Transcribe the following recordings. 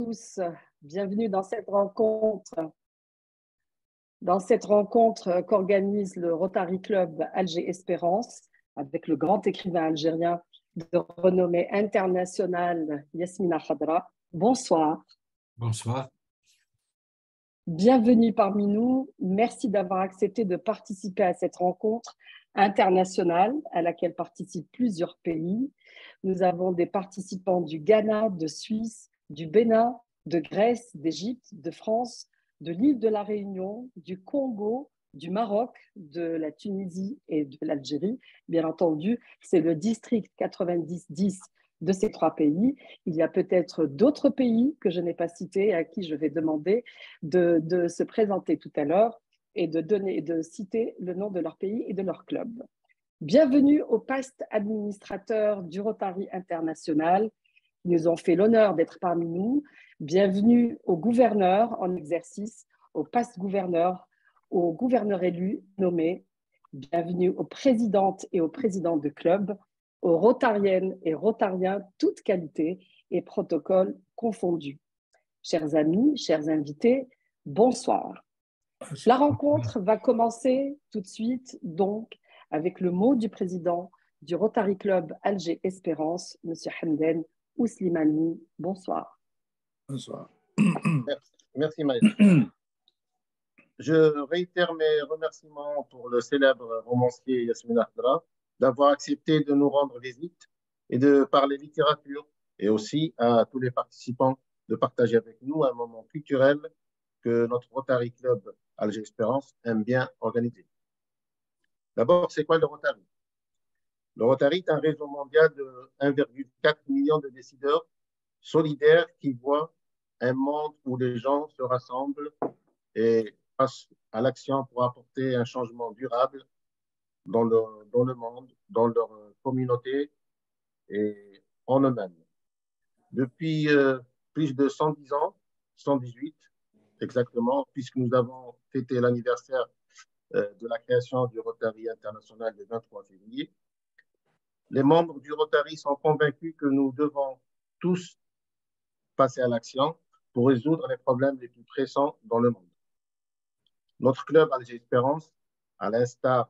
Tous, bienvenue dans cette rencontre. Dans cette rencontre qu'organise le Rotary Club Alger Espérance avec le grand écrivain algérien de renommée internationale Yasmina Khadra. Bonsoir. Bonsoir. Bienvenue parmi nous. Merci d'avoir accepté de participer à cette rencontre internationale à laquelle participent plusieurs pays. Nous avons des participants du Ghana, de Suisse, du Bénin, de Grèce, d'Égypte, de France, de l'île de la Réunion, du Congo, du Maroc, de la Tunisie et de l'Algérie. Bien entendu, c'est le district 90-10 de ces trois pays. Il y a peut-être d'autres pays que je n'ai pas cités à qui je vais demander de se présenter tout à l'heure et de citer le nom de leur pays et de leur club. Bienvenue aux postes administrateurs du Rotary International. Ils nous ont fait l'honneur d'être parmi nous. Bienvenue aux gouverneurs en exercice, aux postes gouverneurs, aux gouverneurs élus nommés. Bienvenue aux présidentes et aux présidents de clubs, aux rotariennes et rotariens, toutes qualités et protocoles confondus. Chers amis, chers invités, bonsoir. La rencontre va commencer tout de suite, donc, avec le mot du président du Rotary Club Alger Espérance, M. Hamden Ouslimani. Bonsoir. Bonsoir. Merci Maïs. Je réitère mes remerciements pour le célèbre romancier Yasmina Khadra d'avoir accepté de nous rendre visite et de parler littérature, et aussi à tous les participants de partager avec nous un moment culturel que notre Rotary Club Alger Espérance aime bien organiser. D'abord, c'est quoi le Rotary? Le Rotary est un réseau mondial de 1,4 million de décideurs solidaires qui voient un monde où les gens se rassemblent et passent à l'action pour apporter un changement durable dans le monde, dans leur communauté et en eux-mêmes. Depuis plus de 110 ans, 118 exactement, puisque nous avons fêté l'anniversaire de la création du Rotary International le 23 février, les membres du Rotary sont convaincus que nous devons tous passer à l'action pour résoudre les problèmes les plus pressants dans le monde. Notre club Alger Espérance, à l'instar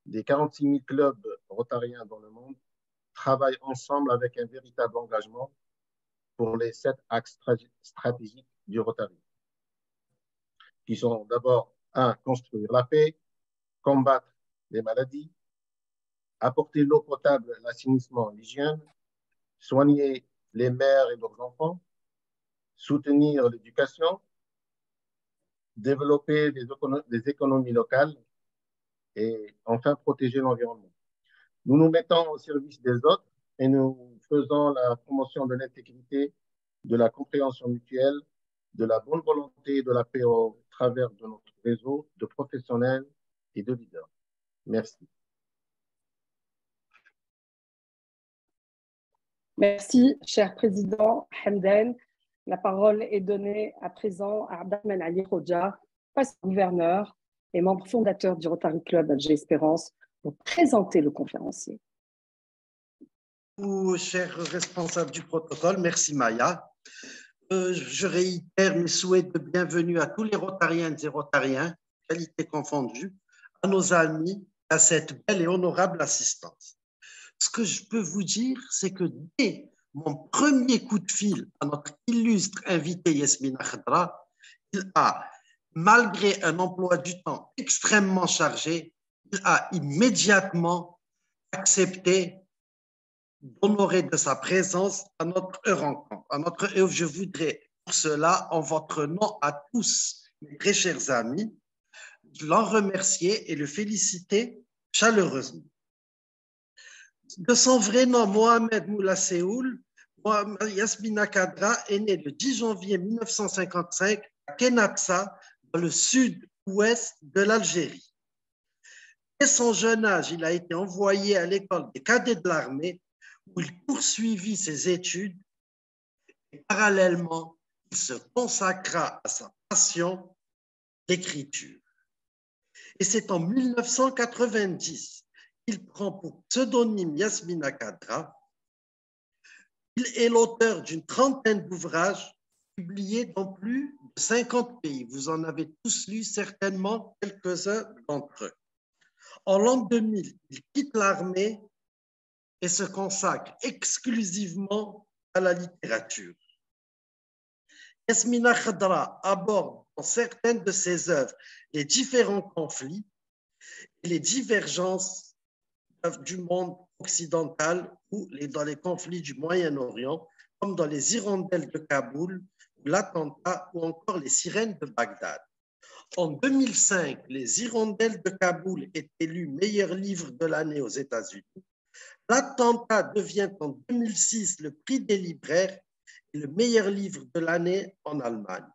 des 46 000 clubs rotariens dans le monde, travaille ensemble avec un véritable engagement pour les 7 axes stratégiques du Rotary, qui sont d'abord 1. Construire la paix, combattre les maladies, apporter l'eau potable, l'assainissement, l'hygiène, soigner les mères et leurs enfants, soutenir l'éducation, développer des économies locales et enfin protéger l'environnement. Nous nous mettons au service des autres et nous faisons la promotion de l'intégrité, de la compréhension mutuelle, de la bonne volonté et de la paix au travers de notre réseau de professionnels et de leaders. Merci. Merci, cher président Hamden. La parole est donnée à présent à Abdelrahman Ali Khodja, gouverneur et membre fondateur du Rotary Club Alger Espérance, pour présenter le conférencier. Chers responsables du protocole, merci Maya. Je réitère mes souhaits de bienvenue à tous les rotariennes et rotariens, qualité confondue, à nos amis, à cette belle et honorable assistance. Ce que je peux vous dire, c'est que dès mon premier coup de fil à notre illustre invité Yasmina Khadra, il a, malgré un emploi du temps extrêmement chargé, il a immédiatement accepté d'honorer de sa présence à notre rencontre. Je voudrais pour cela, en votre nom à tous, mes très chers amis, l'en remercier et le féliciter chaleureusement. De son vrai nom, Mohamed Moula Séoul, Yasmina Khadra est née le 10 janvier 1955 à Kenapsa, dans le sud-ouest de l'Algérie. Dès son jeune âge, il a été envoyé à l'école des cadets de l'armée, où il poursuivit ses études et parallèlement, il se consacra à sa passion, l'écriture. Et c'est en 1990 qu'il prend pour pseudonyme Yasmina Khadra. Il est l'auteur d'une trentaine d'ouvrages, publié dans plus de 50 pays. Vous en avez tous lu certainement quelques-uns d'entre eux. En l'an 2000, il quitte l'armée et se consacre exclusivement à la littérature. Yasmina Khadra aborde dans certaines de ses œuvres les différents conflits et les divergences du monde occidental ou dans les conflits du Moyen-Orient, comme dans les hirondelles de Kaboul, l'attentat ou encore les sirènes de Bagdad. En 2005, les hirondelles de Kaboul est élu meilleur livre de l'année aux États-Unis. L'attentat devient en 2006 le prix des libraires et le meilleur livre de l'année en Allemagne.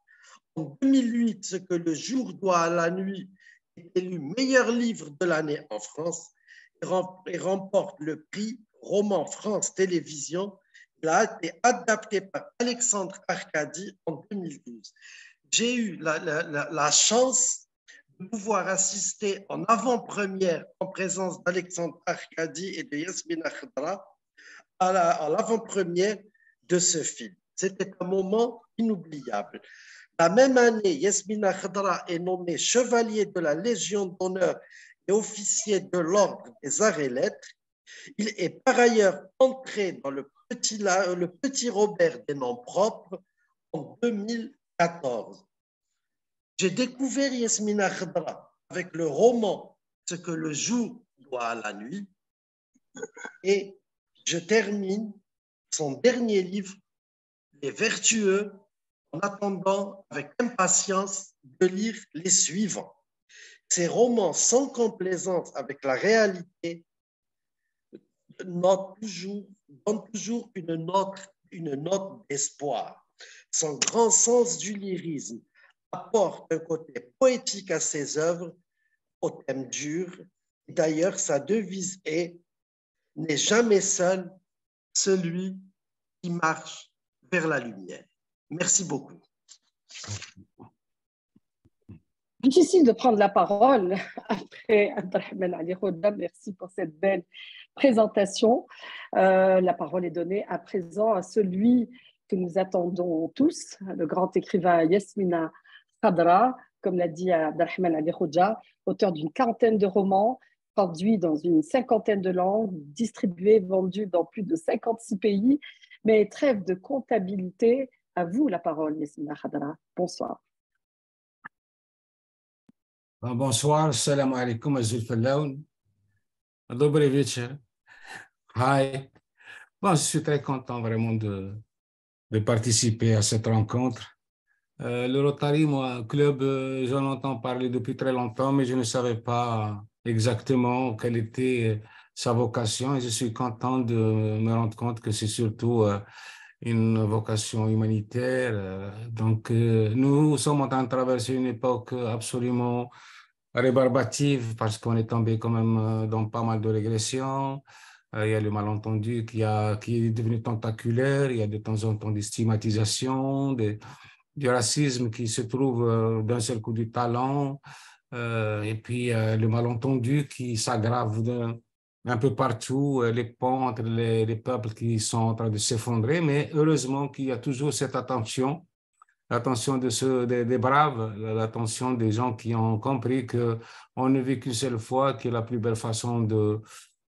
En 2008, Ce que le jour doit à la nuit est élu meilleur livre de l'année en France et remporte le prix Roman France Télévision. Il a été adapté par Alexandre Arcadi en 2012. J'ai eu la chance de pouvoir assister en avant-première en présence d'Alexandre Arcadi et de Yasmina Khadra à l'avant-première de ce film. C'était un moment inoubliable. La même année, Yasmina Khadra est nommée chevalier de la Légion d'honneur et officier de l'Ordre des Arts et Lettres. Il est par ailleurs entré dans le petit Robert des noms propres en 2014. J'ai découvert Yasmina Khadra avec le roman Ce que le jour doit à la nuit et je termine son dernier livre, Les Vertueux, en attendant avec impatience de lire les suivants. Ces romans sans complaisance avec la réalité donnent toujours une note d'espoir. Son grand sens du lyrisme apporte un côté poétique à ses œuvres, au thème dur. D'ailleurs, sa devise est « N'est jamais seul celui qui marche vers la lumière ». Merci beaucoup. Difficile de prendre la parole après Abdelrahman Ali Khodja. Merci pour cette belle présentation. La parole est donnée à présent à celui que nous attendons tous, le grand écrivain Yasmina Khadra, comme l'a dit Abdelrahman Ali Khodja, auteur d'une quarantaine de romans, traduits dans une cinquantaine de langues, distribués, vendus dans plus de 56 pays. Mais trêve de comptabilité, à vous la parole, Yasmina Khadra. Bonsoir. Bonsoir, salam alaikum, Azul Fallaoun. Dobry wieczór. Hi. Bon, je suis très content vraiment de participer à cette rencontre. Le Rotary, moi, club, j'en entends parler depuis très longtemps, mais je ne savais pas exactement quelle était sa vocation et je suis content de me rendre compte que c'est surtout une vocation humanitaire. Donc, nous sommes en train de traverser une époque absolument rébarbative parce qu'on est tombé quand même dans pas mal de régressions. Il y a le malentendu qui est devenu tentaculaire, il y a de temps en temps des stigmatisations, du racisme qui se trouve d'un seul coup du talent, et puis le malentendu qui s'aggrave un peu partout, les ponts entre les peuples qui sont en train de s'effondrer, mais heureusement qu'il y a toujours cette attention, l'attention des braves, l'attention des gens qui ont compris qu'on ne vit qu'une seule fois, que la plus belle façon de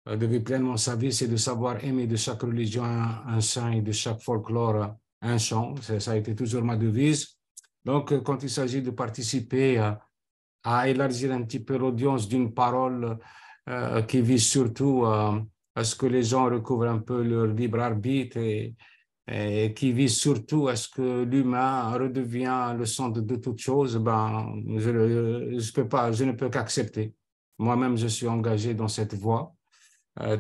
vivre pleinement sa vie, c'est de savoir aimer de chaque religion un saint et de chaque folklore un chant. Ça a été toujours ma devise. Donc, quand il s'agit de participer à élargir un petit peu l'audience d'une parole qui vise surtout à ce que les gens recouvrent un peu leur libre arbitre et qui vise surtout à ce que l'humain redevient le centre de toute chose, ben, je ne peux qu'accepter. Moi-même, je suis engagé dans cette voie.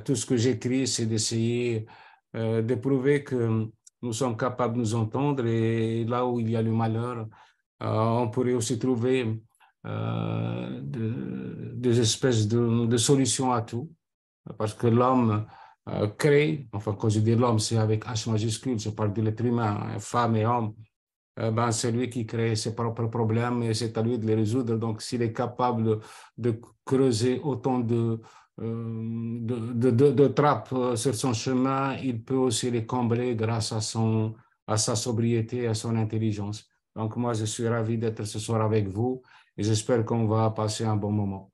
Tout ce que j'écris, c'est d'essayer de prouver que nous sommes capables de nous entendre et là où il y a le malheur, on pourrait aussi trouver des espèces de solutions à tout. Parce que l'homme crée, enfin quand je dis l'homme, c'est avec H majuscule, je parle de l'être humain, femme et homme, ben, c'est lui qui crée ses propres problèmes et c'est à lui de les résoudre. Donc s'il est capable de creuser autant de trappes sur son chemin, il peut aussi les combler grâce à son à sa sobriété et à son intelligence. Donc, moi, je suis ravi d'être ce soir avec vous et j'espère qu'on va passer un bon moment.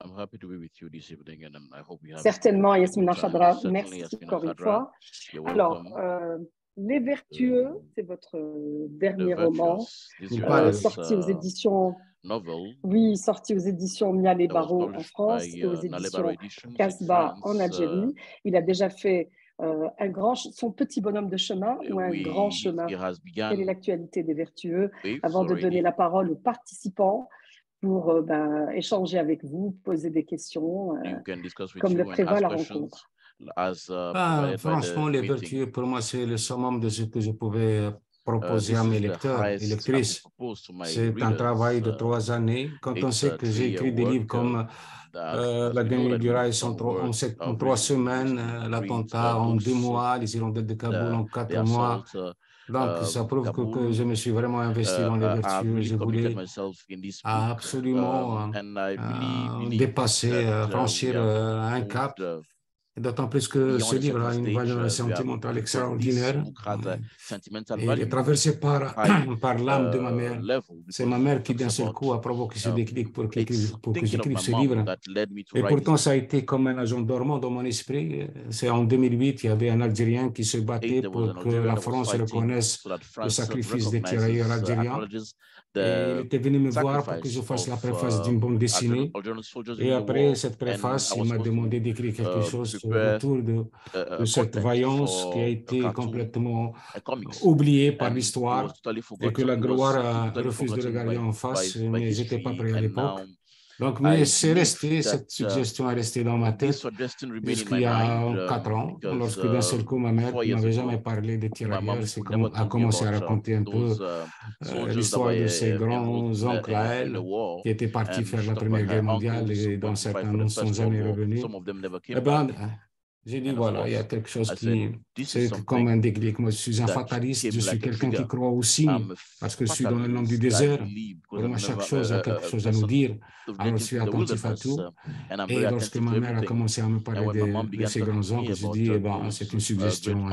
I'm happy to be with you this evening, and I hope we have Certainement, a good Yasmina time. Khadra, Certainly, merci Yasmina encore une Khadra, fois. you're Alors, welcome. Les Vertueux, c'est votre dernier roman, This is your last, sorti aux éditions, novel oui, sorti aux éditions Mial et that was Barreau en published France by et aux Nalé éditions Barreau Editions in Casbah en France. Algérie. Il a déjà fait son petit bonhomme de chemin ou un grand chemin. He has Quelle est begun l'actualité des Vertueux? waves Avant de donner already. la parole aux participants pour échanger avec vous, poser des questions, You can discuss with comme le you and prévoit ask la questions rencontre. as provided by Franchement, the Les meeting. Vertueux, pour moi, c'est le summum de ce que je pouvais proposer This à mes is the lecteurs et highest I could lectrices. propose to my C'est un readers. travail de 3 années. Quand on It's sait a que j'ai 3-year écrit des livres work comme that, La as we know, dernière that du we rail did some en work 3 semaines, recently, l'attentat en 2 books, mois, les hirondelles de Kaboul en the 4 mois. assault, Donc, ça prouve que je me suis vraiment investi dans Les I've Vertueux. really Je committed voulais myself in this book, absolument and I really believe dépasser, that franchir we have un moved cap. D'autant plus que beyond ce a livre certain a une stage. valeur We have, sentimentale because this extraordinaire. book has a sentimental Et il est value, traversé par, high par l'âme de ma mère. level, C'est because ma mère it qui, talks d'un seul about coup, a provoqué ce déclic pour it's que thinking of j'écrive my ce mom livre. that led me to Et write pourtant, this ça a book. été comme un agent dormant dans mon esprit. C'est en 2008, il y avait un Algérien qui se battait There was pour an que Algerian la that was France fighting reconnaisse so that le France sacrifice des tirailleurs recognizes, algériens. acknowledges Et il the était venu me voir pour que je sacrifice fasse la of préface d'une bande dessinée. Algerian soldiers Et in the après war. cette And préface, I il was m'a supposed demandé to d'écrire quelque chose prepare autour de cette content vaillance qui a for a été cartoon, complètement a comics. oubliée par And it was l'histoire totally et que forgotten. la It was gloire totally refuse de forgotten regarder en face, by mais j'étais pas history. prêt à And l'époque. now Donc, mais I c'est believe resté, that cette suggestion est restée dans ma this tête suggestion remained in jusqu'il my y mind a 4 ans, because lorsque d'un seul coup, ma mère, 4 qui years m'avait jamais ago, parlé des my tirailleurs, mom who never a told me commencé à about raconter un peu those soldiers that l'histoire de ses were enrolled grands-oncles à in the elle, war. qui étaient partis And faire she la talked about Première her Guerre mondiale uncles who et dont went to fight certains for the ne sont First World jamais War. revenus. Some of them never Eh came back. ben, j'ai dit, And of voilà, il y a course, quelque chose I said, qui, this is c'est comme un something déclic. Moi, je suis un that fataliste, je came suis like a quelqu'un qui trigger. croit aux signes, I'm a parce que je suis dans le land du fatalist. I désert. believe because Pour moi, I'm chaque never chose a quelque a chose à nous person dire. Alors, je originating suis from the attentif à wilderness, tout. and I'm very Et lorsque attentive ma to mère a everything. commencé à me And parler when my mom de began ses talking to me grands-oncles, j'ai about dit, eh ben, those c'est une great suggestion uncles,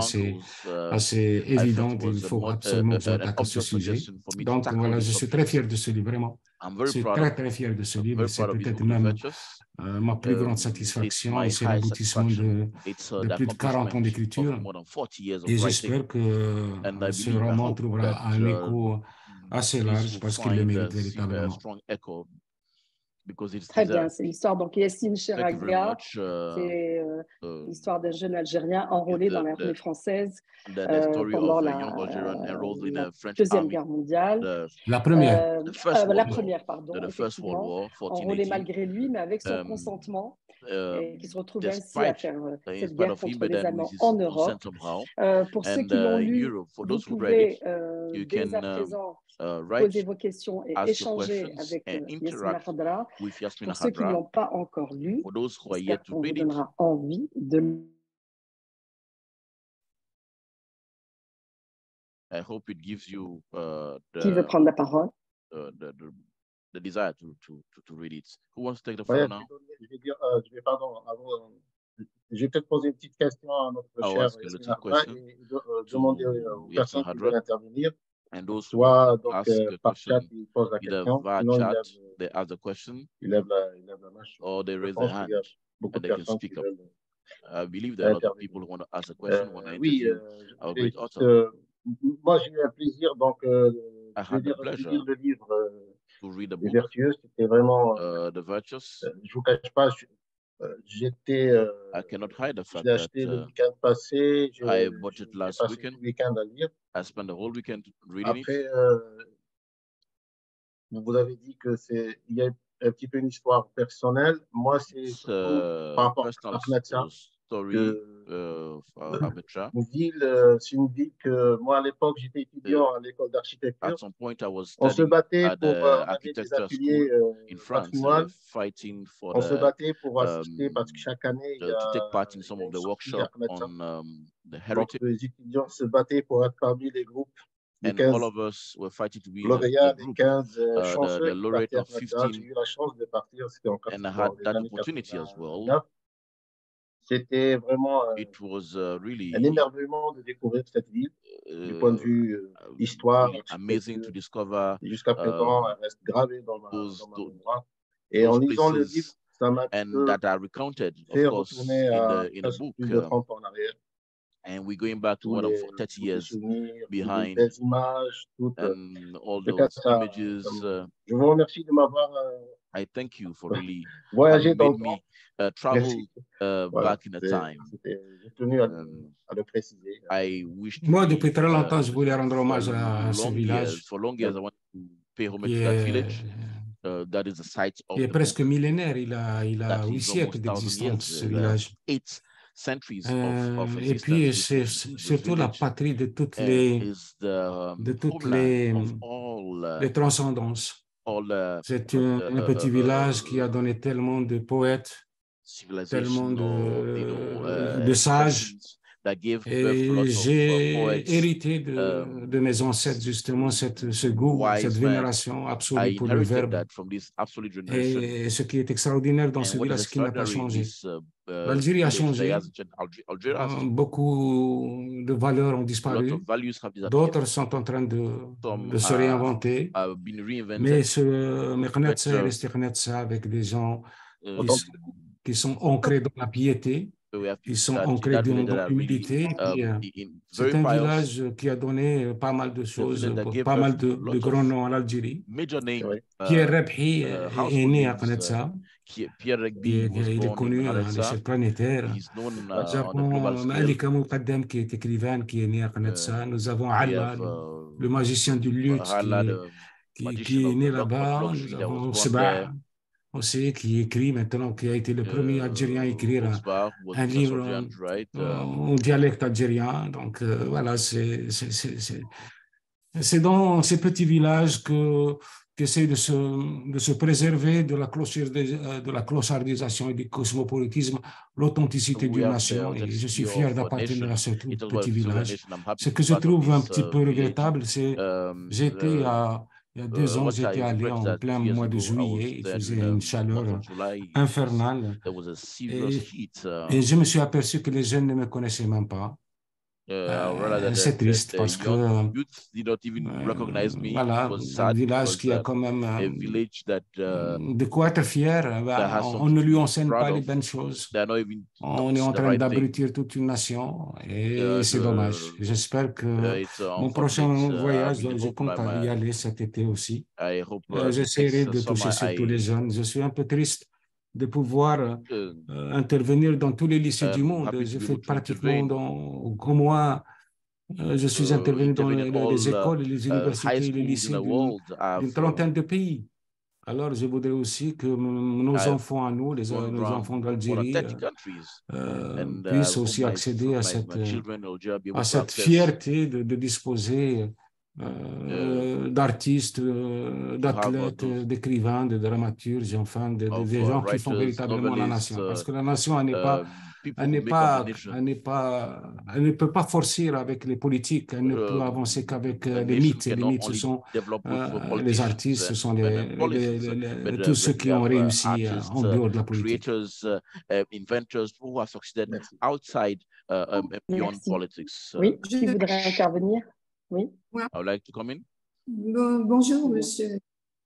assez I felt évidente. it Il was faut absolument que je an m'attaque à ce obvious sujet. suggestion for me to Donc, tackle voilà, this je suis très subject. fier de ce livre, vraiment. I'm Je very suis proud très, très fier de ce livre et c'est of this peut-être book, The même Virtuous. ma plus grande It's satisfaction my et c'est high l'aboutissement satisfaction. It's de the plus de 40 ans accomplishment of d'écriture. more than 40 years of Et writing. j'espère que And I ce believe, I roman hope trouvera that un écho assez this large will parce qu'il le find mérite véritablement. strong echo because it's Très bien, deserved. c'est l'histoire donc Yassine Thank you very Cheraga. much. C'est l'histoire d'un jeune Algérien enrôlé dans l'armée française pendant la Deuxième Guerre mondiale. La première. La première, pardon, the First World effectivement, War, enrôlé 1480. malgré lui, mais avec son consentement, et qui se retrouve ainsi à faire cette in guerre spite of him, contre but les then Allemands with his en consent Europe. somehow. Pour ceux And qui l'ont lu, Europe, for vous those who read it, pouvez you dès à can présent write, poser vos questions et ask your échanger questions, avec and Yasmina interact Khadra. with Yasmina Pour ceux qui ne Khadra. l'ont pas encore lu, For those who are j'espère yet to qu'on vous read it, donnera envie de I hope it gives you qui veut prendre la parole. The desire to read it. Who wants to take the floor now? Je vais peut-être poser une petite question à notre cher ask a little question et demander aux personnes qui veulent intervenir. And those Soit who donc ask a par chat, question, ils posent la either question, via sinon chat, they ask the question, ils lèvent la main. or they raise Je their pense qu'il hand y a beaucoup and de they can personnes qui speak up. veulent I believe there are a lot of intervenir. people who want to ask a question, want to Oui, interview our great author. moi j'ai eu un plaisir donc I had the de pleasure lire le livre to read the Les book, Vertueux. C'était vraiment, The Virtuous. je vous cache pas, j'étais, I cannot hide the je fact l'ai that acheté le week-end passé, I bought it j'ai last passé weekend. tout le week-end à lire. I spent the whole weekend reading Après, it. vous avez dit que il y a un petit peu une histoire personnelle. Moi, c'est surtout par rapport à Knatsa. Story Une ville, c'est une ville que moi à l'époque j'étais étudiant à l'école d'architecture. On se battait pour avait des ateliers in France, fighting for on se battait pour assister parce que chaque année il y a to take part in some of the workshops on the heritage. Donc, les étudiants se battaient pour être parmi les groupes. And 15 all of us were fighting to be lauréats, the group, 15 chanceux the laureate of 15. J'ai eu la chance de partir, c'était en And I had that opportunity as well. C'était vraiment It was un really émerveillement de découvrir cette ville du point de vue histoire, really amazing to architecture. discover Jusqu'à présent, elle reste gravée dans ma mémoire. Et en those lisant le livre, places ça m'a un petit and peu that are recounted, of fait course, retourner in a presque book. plus de 30 ans en arrière. And we're going back to Tous more than les, 30 tous ces years souvenirs, toutes les behind, belles images, toutes. and all Peut-être those ça. images. Je vous remercie de m'avoir I thank you for really voyagé having dans made le temps. me travel Voilà, back in a time. j'ai tenu à le préciser. I wish to Moi, be, depuis très longtemps, je voulais rendre for hommage à ce long years. village For long years, I want to pay homage qui to that est, village. That is the site qui of est the presque book. millénaire. Il That a 8 is siècles almost 1,000 years. d'existence, ce village. 8 centuries of Et puis, existence. c'est surtout la Village patrie de toutes is the homeland of les transcendances. C'est un petit village qui a donné tellement de poètes, tellement de sages. Et j'ai hérité de mes ancêtres, justement, ce goût, cette vénération absolue pour le verbe. Et ce qui est extraordinaire dans ce village, c'est qu'il n'a pas changé. L'Algérie a changé. Beaucoup de valeurs ont disparu. D'autres sont en train de se réinventer. Mais ce Mekhnatsa est resté Mekhnatsa avec des gens qui sont ancrés dans la piété, qui sont ancrés dans l'humilité. C'est un village qui a donné pas mal de choses, pas mal de grands noms à l'Algérie. Pierre Rebhi est né à Knetsa. Il est connu à l'échelle planétaire. Nous avons Malika Moukaddam qui est écrivaine, qui est né à Knetsa. Nous avons Allah, le magicien du luth, qui est né là-bas. Nous avons Seba aussi, qui écrit maintenant, qui a été le premier Algérien à écrire un livre en dialecte algérien. Donc voilà, c'est dans ces petits villages qu'essaie de se préserver de la clochardisation et du cosmopolitisme, l'authenticité d'une nation. Et je suis fier d'appartenir à ce petit village. Ce que je trouve un petit peu regrettable, c'est il y a 2 ans, j'étais allé en plein mois de juillet, il faisait une chaleur infernale et je me suis aperçu que les jeunes ne me connaissaient même pas. C'est triste parce que voilà, un village qui a quand même de quoi être fier, on ne lui enseigne pas les bonnes choses. On est en train d'abrutir toute une nation et c'est dommage. J'espère que mon prochain voyage, je compte y aller cet été aussi. J'essaierai de toucher surtout les jeunes. Je suis un peu triste de pouvoir intervenir dans tous les lycées du monde. J'ai fait pratiquement comme moi, je suis intervenu dans les écoles, les universités et les lycées d'une trentaine de pays. Alors, je voudrais aussi que nos enfants à nous, nos enfants d'Algérie, puissent aussi accéder à cette fierté de disposer d'artistes, d'athlètes, d'écrivains, de dramaturges, enfin, des gens qui font véritablement la nation. Parce que la nation, elle ne peut pas forcer avec les politiques, elle ne peut avancer qu'avec les mythes. Et les mythes, ce sont les artistes, ce sont tous ceux qui ont réussi en dehors de la politique. Inventors who have succeeded outside beyond politics. Oui, qui voudrait intervenir? Oui. I would like to come in. Bonjour, monsieur.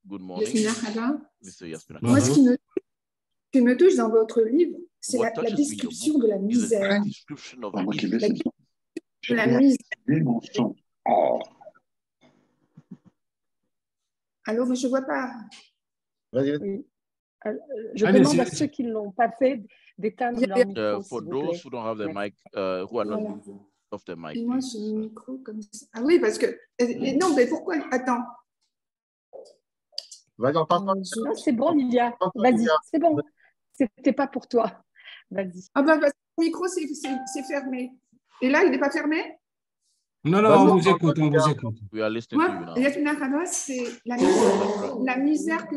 Good morning, Mr. Yasmina. Moi, ce qui me touche dans votre livre, c'est la description de la misère. La misère. Allô, mais je ne vois pas. Oui. Je demande à ceux qui ne l'ont pas fait d'éteindre leur micro, for those who don't have their mic, who are not off their mic. Et moi, j'ai le micro comme ça. Ah oui, parce que... non, mais pourquoi? Attends. Non, c'est bon, Lilia. Vas-y, c'est bon. C'était pas pour toi. Vas-y. Ah ben, parce que le micro, c'est fermé. Et là, il n'est pas fermé? Non, on vous écoute, on vous écoute. We are listening to you now. Yasmina Khanos, c'est la misère que...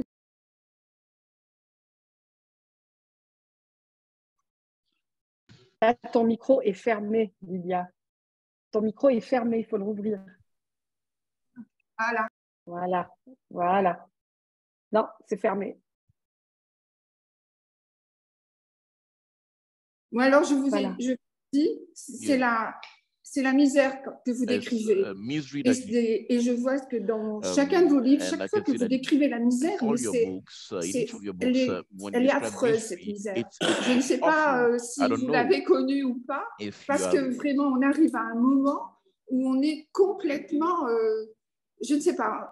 Ton micro est fermé, Lilia. Ton micro est fermé, il faut le rouvrir. Voilà. Non, c'est fermé. Moi, alors, je vous Voilà. dis, c'est la misère que vous décrivez. Et je vois que dans chacun de vos livres, chaque fois que vous décrivez la misère, elle est affreuse, cette misère. Je ne sais pas si vous l'avez connue ou pas, parce que vraiment, on arrive à un moment où on est complètement, je ne sais pas,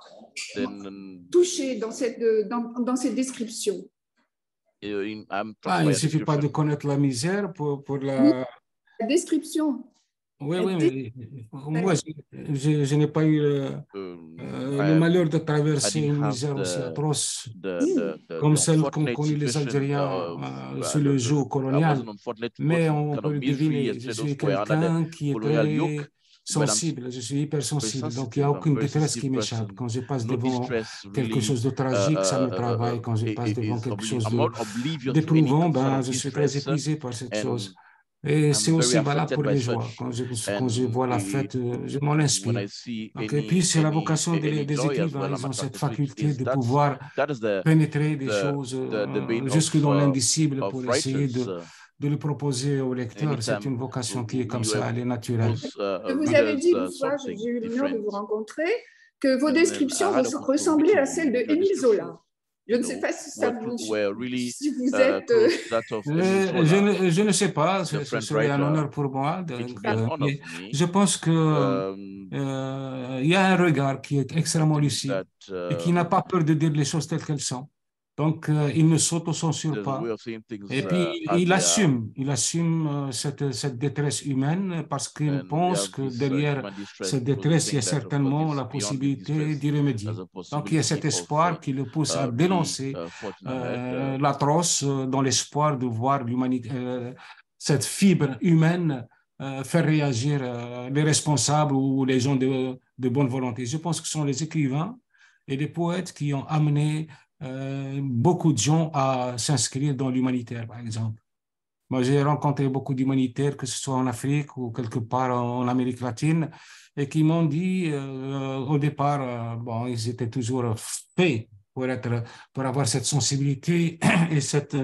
touché dans cette description. Il ne suffit pas de connaître la misère pour la description. Oui, mais moi, je n'ai pas eu le malheur de traverser une misère aussi atroce comme celle qu'ont connue les Algériens sous le joug colonial. Mais on peut le deviner, je suis quelqu'un qui est très sensible, je suis hypersensible, donc il n'y a aucune détresse qui m'échappe. Quand je passe devant quelque chose de tragique, ça me travaille. Quand je passe devant quelque chose d'éprouvant, je suis très épuisé par cette chose. Et c'est aussi valable pour les joies. Quand je vois la fête, je m'en inspire. Et puis, c'est la vocation des écrivains. Ils ont cette faculté de pouvoir pénétrer des choses jusque dans l'indicible pour essayer de le proposer au lecteur. C'est une vocation qui est comme ça, elle est naturelle. Vous avez dit une fois, j'ai eu l'honneur de vous rencontrer, que vos descriptions ressemblaient à celles de Émile Zola. Je ne sais pas si ça vous, si vous êtes... je ne sais pas, ce serait un honneur pour moi. Mais je pense qu'il y a un regard qui est extrêmement lucide et qui n'a pas peur de dire les choses telles qu'elles sont. Donc, il ne s'auto-censure pas. Et puis, il assume cette détresse humaine parce qu'il pense que derrière cette détresse, il y a certainement la possibilité d'y remédier. Donc, il y a cet espoir qui le pousse à dénoncer l'atroce dans l'espoir de voir l'humanité, cette fibre humaine faire réagir les responsables ou les gens de bonne volonté. Je pense que ce sont les écrivains et les poètes qui ont amené beaucoup de gens à s'inscrire dans l'humanitaire, par exemple. Moi, j'ai rencontré beaucoup d'humanitaires, que ce soit en Afrique ou quelque part en Amérique latine, et qui m'ont dit au départ, ils étaient toujours faits pour avoir cette sensibilité et cette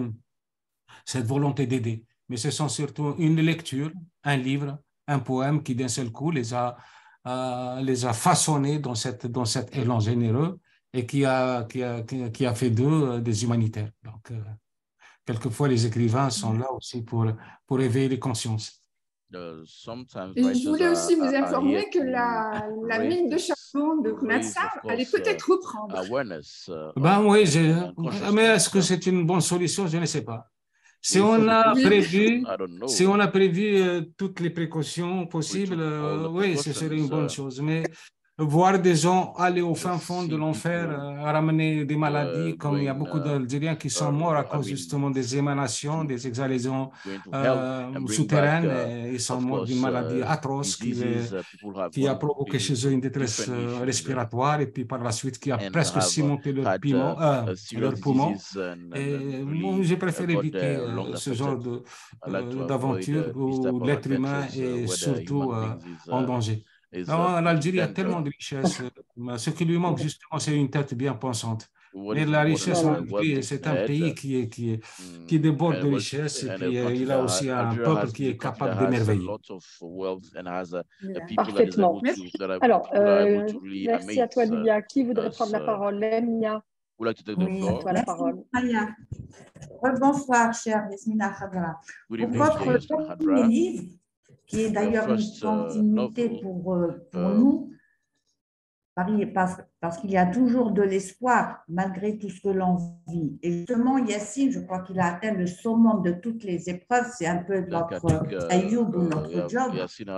volonté d'aider. Mais ce sont surtout une lecture, un livre, un poème qui d'un seul coup les a façonnés dans cet élan généreux et qui a fait d'eux des humanitaires. Donc, quelquefois, les écrivains sont là aussi pour éveiller les consciences. Et je voulais aussi vous informer que la mine de charbon de Kounatsar allait peut-être reprendre. Oui, mais est-ce que c'est une bonne solution? Je ne sais pas. Si on a prévu toutes les précautions possibles, oui, ce serait une bonne chose. Mais voir des gens aller au fin fond de l'enfer, ramener des maladies, comme il y a beaucoup d'Algériens qui sont morts à cause justement des émanations, des exhalaisons souterraines, et ils sont morts d'une maladie atroce qui a provoqué chez eux une détresse respiratoire et puis par la suite qui a presque cimenté leurs poumons. Et moi, j'ai préféré éviter ce genre d'aventure où l'être humain est surtout en danger. L'Algérie a tellement de richesses. Ce qui lui manque, justement, c'est une tête bien pensante. Mais la richesse en Algérie, c'est un pays qui déborde de richesses et puis il a aussi un peuple qui est capable d'émerveiller. Parfaitement. Alors, merci à toi, Lilia. Qui voudrait prendre la parole? Lemia. Oui, à toi la parole. Bonsoir, chère Yasmina Khadra. Pour votre premier livre, qui est d'ailleurs une continuité pour nous, parce qu'il y a toujours de l'espoir malgré tout ce que l'on vit. Et justement, Yassine, je crois qu'il a atteint le summum de toutes les épreuves, c'est un peu notre Ayoub ou notre job.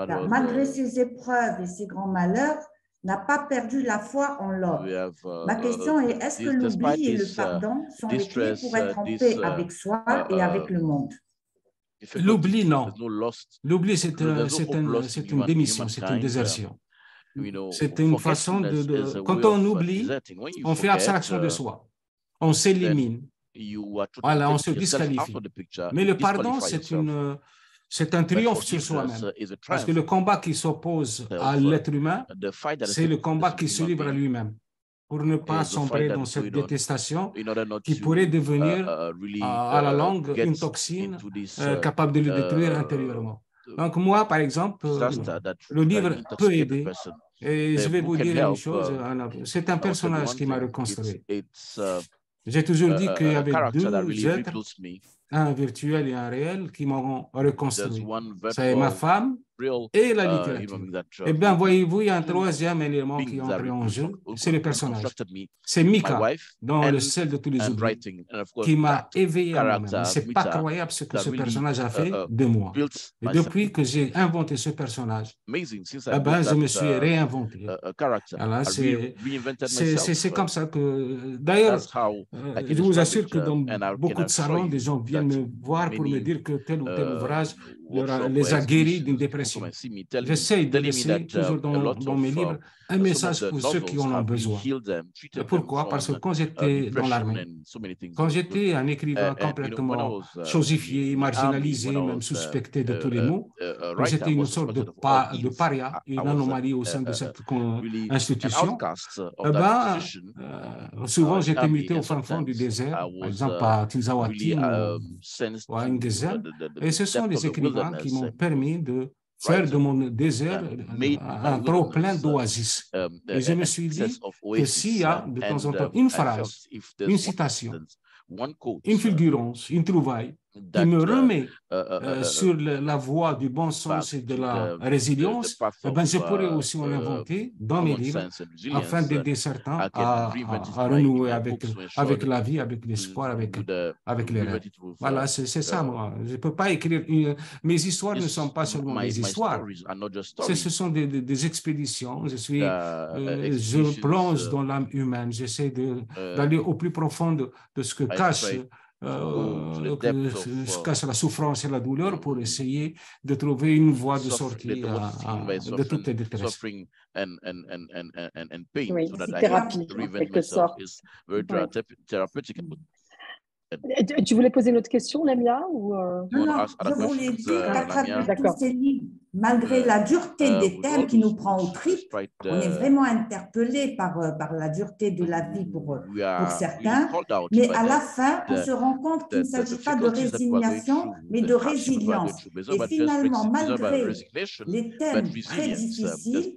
Car malgré ces épreuves et ces grands malheurs, n'a pas perdu la foi en l'homme. Ma question est, est-ce que l'oubli et le pardon sont les clés pour être en paix avec soi et avec le monde? L'oubli, non. L'oubli, c'est une démission, c'est une désertion. C'est une façon quand on oublie, on fait abstraction de soi. On s'élimine. Voilà, on se disqualifie. Mais le pardon, c'est un triomphe sur soi-même. Parce que le combat qui s'oppose à l'être humain, c'est le combat qui se livre à lui-même. pour ne pas sombrer dans cette détestation qui pourrait devenir à la longue une toxine capable de le détruire intérieurement. Donc moi, par exemple, le livre peut aider. Et je vais vous dire une chose, c'est un personnage qui m'a reconstruit. J'ai toujours dit qu'il y avait deux êtres, un virtuel et un réel, qui m'ont reconstruit. C'est ma femme et la littérature. Eh bien, voyez-vous, il y a un troisième élément qui est entré en jeu, c'est le personnage. C'est Mika, dans le sel de tous les oublis, qui m'a éveillé à moi-même. C'est pas croyable ce que ce personnage a fait de moi. Et depuis que j'ai inventé ce personnage, eh ben, je me suis réinventé. C'est comme ça que... D'ailleurs, je vous assure que dans beaucoup de salons, des gens viennent me voir pour me dire que tel ou tel ouvrage les a guéris d'une dépression. J'essaie de laisser toujours dans mes livres un message pour ceux qui en ont besoin. Pourquoi? Parce que quand j'étais dans l'armée, quand j'étais un écrivain complètement chosifié, marginalisé, même suspecté de tous les maux, quand j'étais une sorte de paria, une anomalie au sein de cette institution, souvent j'étais muté au fin fond du désert, par exemple à Tinzawati ou à Ngeza, et ce sont les écrivains qui m'ont permis de faire de mon désert un trop-plein d'oasis. Et je me suis dit que s'il y a de temps en temps une phrase, une citation, une fulgurance, une trouvaille qui me remet sur la voie du bon sens et de la résilience, eh ben, je pourrais aussi en inventer dans mes livres afin d'aider certains à renouer avec la vie, avec l'espoir, avec les rêves. Voilà, c'est ça, moi. Je ne peux pas écrire... Mes histoires ne sont pas seulement des histoires. Ce sont des expéditions. Je plonge dans l'âme humaine. J'essaie d'aller au plus profond de ce que cache la souffrance et la douleur pour essayer de trouver une voie de sortie de toute détresse. Oui, c'est thérapie, en quelque sorte. Tu voulais poser une autre question, Lamia ou Non, je voulais dire qu'à travers tous ces livres, malgré la dureté des thèmes qui nous prend aux tripes, on est vraiment interpellé par la dureté de la vie pour certains, mais à la fin, on se rend compte qu'il ne s'agit pas de résignation, mais de résilience. Et finalement, malgré les thèmes très difficiles,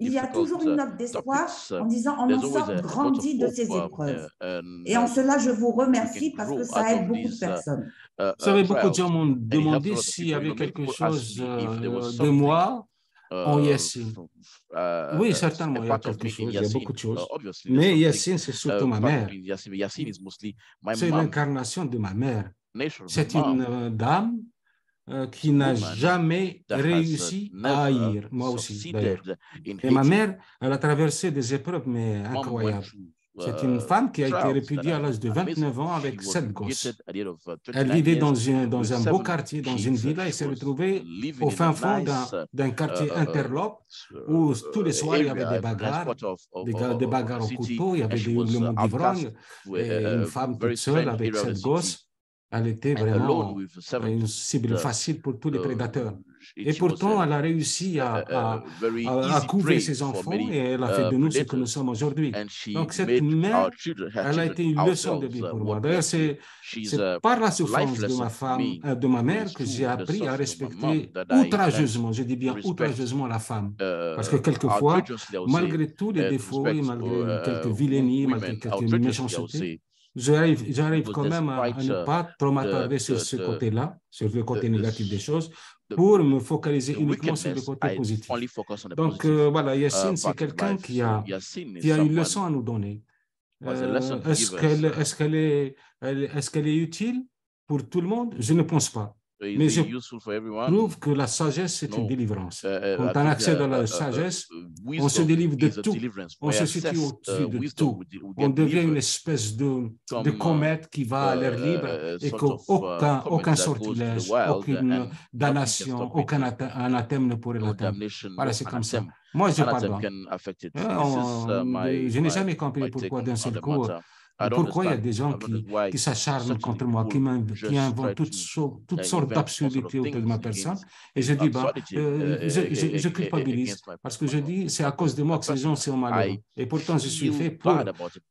il y a toujours une note d'espoir en disant on en sort grandi de ces épreuves. Et en cela, je vous remercie parce que ça aide beaucoup de personnes. Vous savez, beaucoup de gens m'ont demandé s'il y avait quelque chose de moi en Yassine. Oui, certainement, il y a quelque chose, il y a beaucoup de choses. Mais Yassine, c'est surtout ma mère. C'est l'incarnation de ma mère. C'est une dame qui n'a jamais réussi à haïr, moi aussi, d'ailleurs. Et ma mère, elle a traversé des épreuves, mais incroyables. C'est une femme qui a été répudiée à l'âge de 29 ans avec 7 gosses. Elle vivait dans un beau quartier, dans une villa, et s'est retrouvée au fin fond d'un quartier interlope où tous les soirs il y avait des bagarres, des bagarres au couteau, il y avait des hurlements d'ivrogne, et une femme toute seule avec 7 gosses. Elle était vraiment une cible facile pour tous les prédateurs. Et pourtant, elle a réussi à couver ses enfants et elle a fait de nous ce que nous sommes aujourd'hui. Donc, cette mère, elle a été une leçon de vie pour moi. D'ailleurs, c'est par la souffrance de ma mère que j'ai appris à respecter outrageusement, je dis bien outrageusement, la femme. Parce que quelquefois, malgré tous les défauts et malgré quelques vilainies, malgré quelques méchancetés, j'arrive quand même à ne pas trop m'attarder sur ce côté-là, sur le côté négatif des choses, pour me focaliser uniquement sur le côté positif. Donc voilà, Yassine, c'est quelqu'un qui a une leçon à nous donner. Est-ce qu'elle est utile pour tout le monde? Je ne pense pas. Mais je trouve que la sagesse, c'est une délivrance. Quand on accède à la sagesse, on se délivre de tout. On se situe au-dessus de tout. On devient une espèce de comète qui va à l'air libre et qu'aucun sortilège, aucune damnation, aucun anathème ne pourrait l'atteindre. Voilà, c'est comme ça. Moi, je pardonne. Je n'ai jamais compris pourquoi d'un seul coup, Pourquoi il y a des gens qui s'acharnent contre moi, qui inventent toutes sortes d'absurdités autour de ma personne? Et je dis, je culpabilise parce que je dis, c'est à cause de moi que ces gens sont malheureux. Et pourtant, je suis fait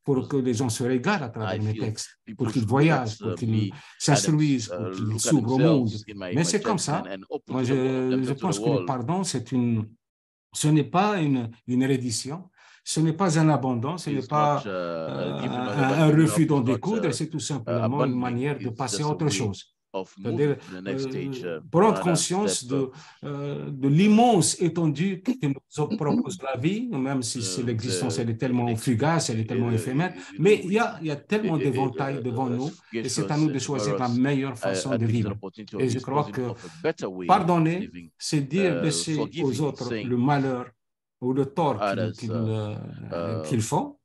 pour que les gens se régalent à travers mes textes, pour qu'ils voyagent, pour qu'ils s'instruisent, pour qu'ils s'ouvrent au monde. Mais c'est comme ça. Moi, je pense que le pardon, ce n'est pas une reddition. Ce n'est pas un abandon, ce n'est pas un refus d'en découdre, c'est tout simplement une manière de passer à autre chose. C'est-à-dire prendre conscience de l'immense étendue que nous propose la vie, même si l'existence elle est tellement fugace, elle est tellement éphémère, mais il y a tellement d'éventails devant nous et c'est à nous de choisir la meilleure façon de vivre. Et je crois que pardonner, c'est dire laisser aux autres le malheur ou le tort qu'ils font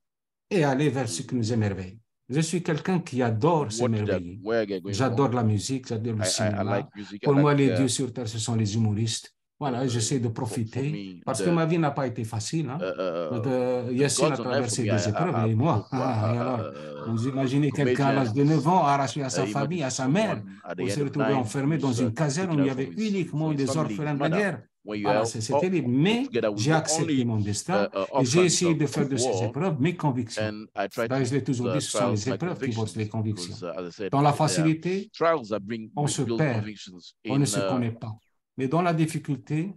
et aller vers ce qui nous émerveille. Je suis quelqu'un qui adore s'émerveiller. J'adore la musique, j'adore le cinéma. Pour moi, les dieux sur terre, ce sont les humoristes. Voilà, j'essaie de profiter parce que ma vie n'a pas été facile. Yassine a traversé des épreuves et moi. Et alors, vous imaginez quelqu'un à l'âge de 9 ans arraché à sa famille, à sa mère, pour se retrouver enfermé dans une caserne où il y avait uniquement des orphelins de la guerre. Voilà, c'est terrible, mais j'ai accepté mon destin et j'ai essayé de faire de ces épreuves mes convictions. Je l'ai toujours dit, ce sont les épreuves qui bossent les convictions. Dans la facilité, on se perd, on ne se connaît pas. Mais dans la difficulté,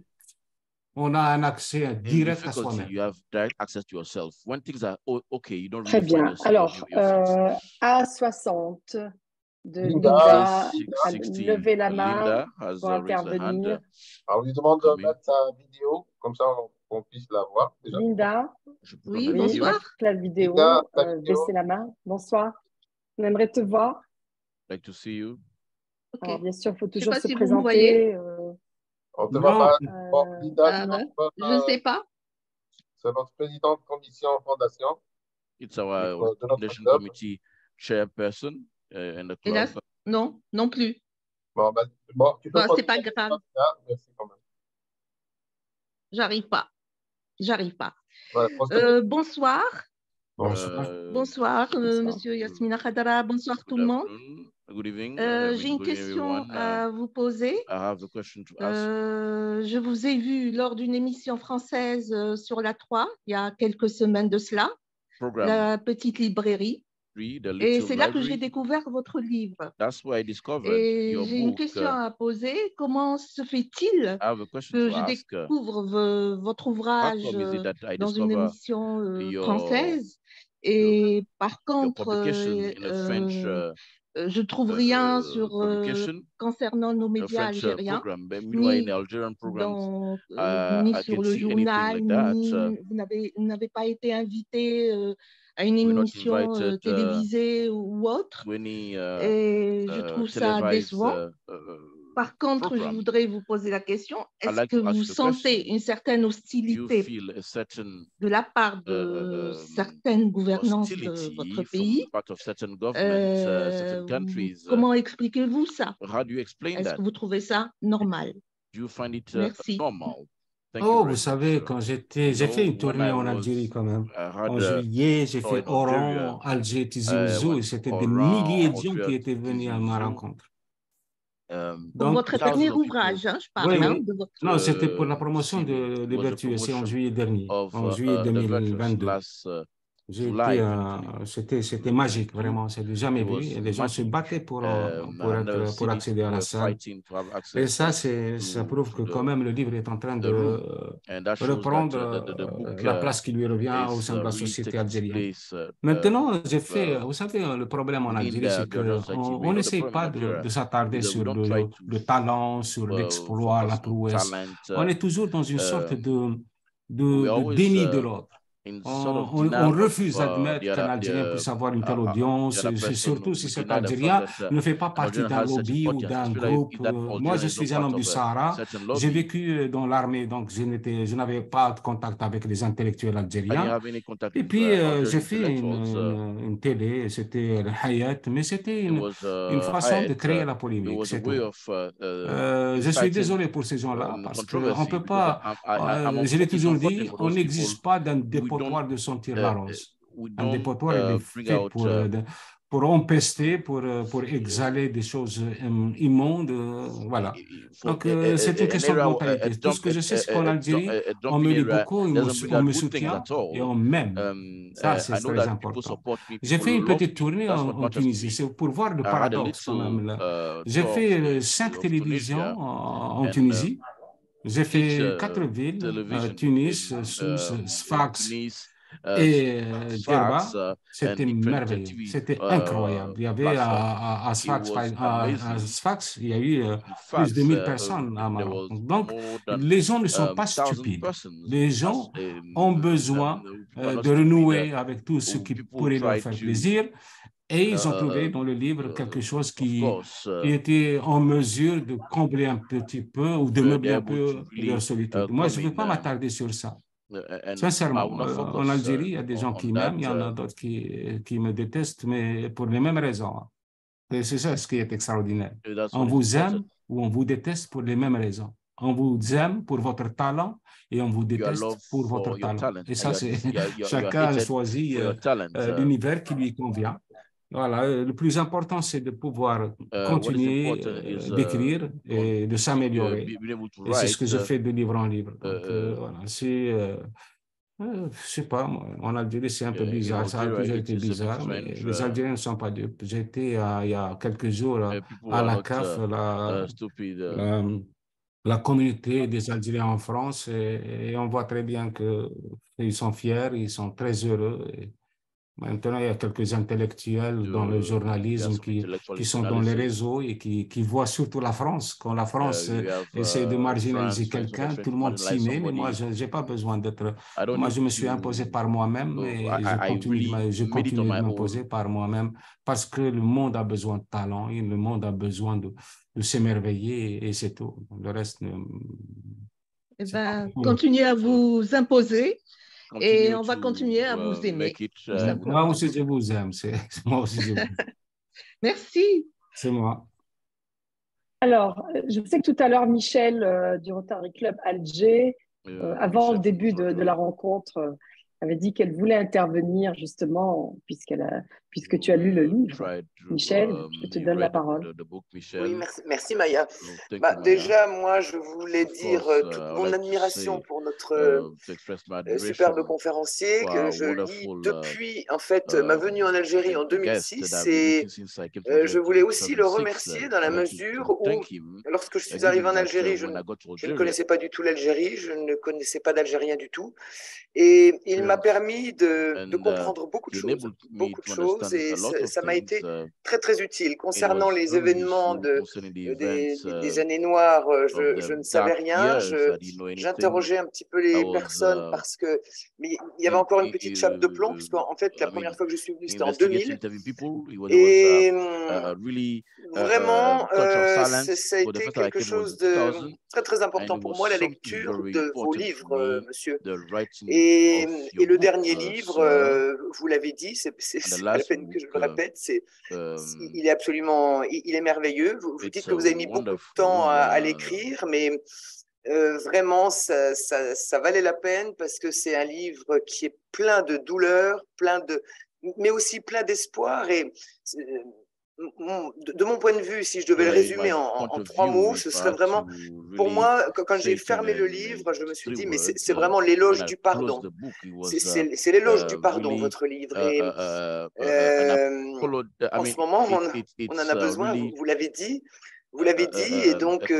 on a un accès direct à soi-même. Très bien. Alors, A60 de Linda, levez la main pour intervenir. Alors, on lui demande de mettre sa vidéo, comme ça qu'on puisse la voir. Déjà. Linda, oui, bonsoir. La vidéo, baissez la main. Bonsoir. On aimerait te voir. Like to see you. Okay. Alors, bien sûr, il faut toujours se présenter. On te voit pas. Linda, je ne sais pas. C'est notre président de commission fondation. It's our foundation committee chairperson in the club. Hélas, non plus. Tu peux c'est pas grave. Merci quand même. J'arrive pas. Voilà, bonsoir. Bonsoir, monsieur Yasmina Khadra. Bonsoir tout le monde. Good evening. J'ai une question à vous poser. I have a question to ask. Je vous ai vu lors d'une émission française sur la 3, il y a quelques semaines de cela, la petite librairie. Et c'est là que j'ai découvert votre livre. Et j'ai une question à poser. Comment se fait-il que je découvre votre ouvrage dans une émission française et par contre, je trouve rien concernant nos médias algériens, ni sur le journal, vous n'avez pas été invité à une émission télévisée ou autre, et je trouve ça décevant. Par contre, je voudrais vous poser la question, est-ce que vous sentez une certaine hostilité de la part de certaines gouvernances de votre pays? Comment expliquez-vous ça? Est-ce que vous trouvez ça normal? Merci. Vous savez, quand j'ai fait une tournée en Algérie quand même. En juillet, j'ai fait Oran, Alger, Tizi Ouzou, et c'était des milliers de gens qui étaient venus à ma rencontre. Pour votre dernier ouvrage, je parle. Oui. De votre... Non, c'était pour la promotion de Liberté, c'est en juillet dernier, en juillet 2022. C'était magique, vraiment, c'est du jamais vu. Et les gens se battaient pour accéder à la salle. Et ça prouve que quand même le livre est en train de reprendre la place qui lui revient au sein de la société algérienne. Maintenant, vous savez, le problème en Algérie, c'est qu'on n'essaie pas de s'attarder sur le talent, sur l'exploit, la prouesse. On est toujours dans une sorte de déni de l'autre. On refuse d'admettre qu'un Algérien puisse avoir une telle audience, surtout si cet Algérien ne fait pas partie d'un lobby ou d'un groupe. Moi, je suis un homme du Sahara. J'ai vécu dans l'armée, donc je n'avais pas de contact avec les intellectuels algériens. Et puis, j'ai fait une télé, c'était le Hayat, mais c'était une façon de créer la polémique. Je suis désolé pour ces gens-là, parce qu'on ne peut pas, je l'ai toujours dit, on n'exige pas d'un dépotoir de sentir la rose. Un dépotoir, il est fait pour empester, pour exhaler des choses immondes. Voilà. Donc, c'est une question de mentalité. Tout ce que je sais, c'est qu'en Algérie, on me lit beaucoup, on me soutient et on m'aime. Ça, c'est très important. J'ai fait une petite tournée en Tunisie, c'est pour voir le paradoxe quand même. J'ai fait 5 télévisions en Tunisie. J'ai fait 4 villes, Tunis, Sousse, Sfax et Djerba. C'était merveilleux, c'était incroyable. Il y avait à Sfax, il y a eu plus de 1000 personnes à Maroc. Donc, les gens ne sont pas stupides. Les gens ont besoin de renouer avec tout ce qui pourrait leur faire plaisir. Et ils ont trouvé dans le livre quelque chose qui était en mesure de combler un petit peu ou de meubler un peu leur solitude. Moi, je ne vais pas m'attarder sur ça. Sincèrement, en Algérie, il y a des gens qui m'aiment, il y en a d'autres qui me détestent, mais pour les mêmes raisons. Et c'est ça ce qui est extraordinaire. On vous aime ou on vous déteste pour les mêmes raisons. On vous aime pour votre talent et on vous déteste pour votre talent. Et ça, c'est chacun choisit l'univers qui lui convient. Voilà, le plus important, c'est de pouvoir continuer d'écrire et de s'améliorer. Et c'est ce que je fais de livre en livre. Donc, voilà, je sais pas, moi, en Algérie, c'est un peu bizarre. Ça a toujours été bizarre, mais les Algériens ne sont pas dupes. J'étais il y a quelques jours à la CAF, la communauté des Algériens en France, et on voit très bien qu'ils sont fiers, ils sont très heureux. Et maintenant, il y a quelques intellectuels dans le journalisme qui sont dans les réseaux et qui voient surtout la France. Quand la France essaie de marginaliser quelqu'un, tout le monde s'y met, mais moi, je n'ai pas besoin d'être... Moi, je me suis imposé par moi-même et je continue de m'imposer par moi-même parce que le monde a besoin de talent et le monde a besoin de s'émerveiller et c'est tout. Le reste... Eh bien, continuez à vous imposer. Et on va continuer à vous aimer. Moi aussi, je vous aime. Moi aussi, je vous aime. Merci. C'est moi. Alors, je sais que tout à l'heure, Michel du Rotary Club Alger, avant le début de la rencontre, avait dit qu'elle voulait intervenir justement, puisque tu as lu le livre. Michel, je te donne la parole. Oui, merci Maya. Déjà, moi, je voulais dire toute mon admiration pour notre superbe conférencier que je lis depuis, en fait, ma venue en Algérie en 2006. Et je voulais aussi le remercier dans la mesure où, lorsque je suis arrivé en Algérie, je ne connaissais pas du tout l'Algérie, je ne connaissais pas d'Algérien du tout. Et il m'a permis de comprendre beaucoup de choses et ça m'a été très, très utile. Concernant les événements des années noires, je ne savais rien. J'interrogeais un petit peu les personnes parce que il y avait encore une petite chape de plomb, puisqu'en fait, la première fois que je suis venu, c'était en 2000. Et vraiment, ça a été quelque chose de très, très important pour moi, la lecture de vos livres, monsieur. Et le dernier livre, vous l'avez dit, c'est pas la peine que je le répète, il est absolument, il est merveilleux. Vous dites que vous avez mis beaucoup de temps à l'écrire, mais vraiment, ça valait la peine parce que c'est un livre qui est plein de douleur, mais aussi plein d'espoir. Et de mon point de vue, si je devais le résumer en 3 mots, ce serait vraiment, pour moi, quand j'ai fermé le livre, je me suis dit, mais c'est vraiment l'éloge du pardon. C'est l'éloge du pardon, votre livre. Et en ce moment, on en a besoin, vous l'avez dit. Vous l'avez dit, et donc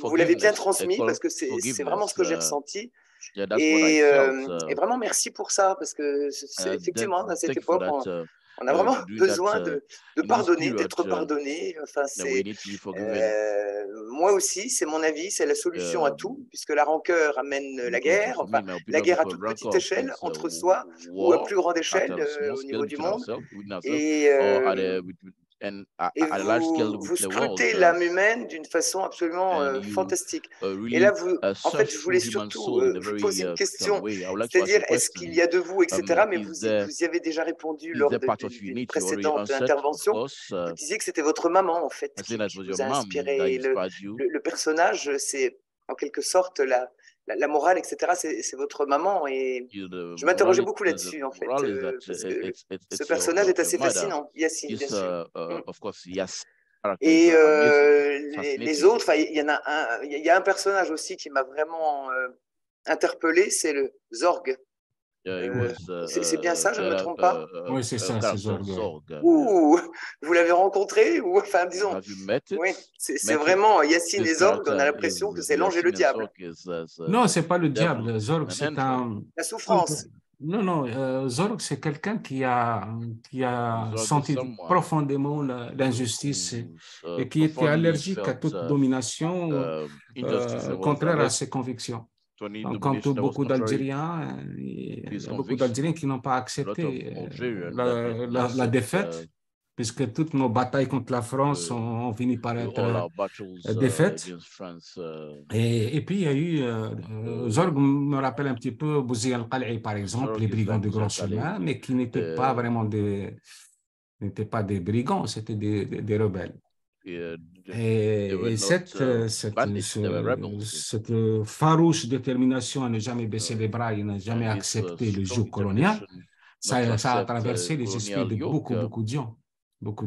vous l'avez bien transmis, parce que c'est vraiment ce que j'ai ressenti. Et vraiment, merci pour ça, parce que effectivement, à cette époque, on a vraiment besoin de pardonner, d'être pardonné. Enfin, moi aussi, c'est mon avis, c'est la solution à tout, puisque la rancœur amène la guerre, enfin, la guerre à toute petite échelle, entre soi, ou à plus grande échelle au niveau du monde. Et vous scrutez l'âme humaine d'une façon absolument fantastique. Et là, en fait, je voulais surtout vous poser une question, c'est-à-dire, est-ce qu'il y a de vous, etc. Mais vous y avez déjà répondu lors d'une précédente intervention. Vous disiez que c'était votre maman, en fait, qui vous a inspiré. Le personnage, c'est en quelque sorte la morale, etc., c'est votre maman. Et je m'interrogeais beaucoup là-dessus, en fait. Parce que ce personnage est assez fascinant, Yassine, bien sûr. Et les autres, il y a un personnage aussi qui m'a vraiment interpellé, c'est le Zorg. C'est bien ça, je ne me trompe pas? Oui, c'est ça, c'est Zorg. Ouh, vous l'avez rencontré? Ou, enfin, disons, oui, c'est vraiment Yassine et Zorg, on a l'impression que c'est l'ange et le diable. Non, ce n'est pas le diable. Zorg, c'est un... La souffrance. Non, Zorg, c'est quelqu'un qui a senti profondément l'injustice et qui était allergique à toute domination contraire à ses convictions. Donc, comme beaucoup d'Algériens, il y a beaucoup d'Algériens qui n'ont pas accepté la défaite, puisque toutes nos batailles contre la France ont fini par être défaites. Et puis, il y a eu, Zorg me rappelle un petit peu Bouzi al-Qal'i, par exemple, les brigands de grand chemin, mais qui n'étaient pas vraiment des brigands, c'était des rebelles. Et cette farouche détermination à ne jamais baisser les bras et ne jamais accepter le joug colonial, ça a traversé les esprits de beaucoup de gens. Donc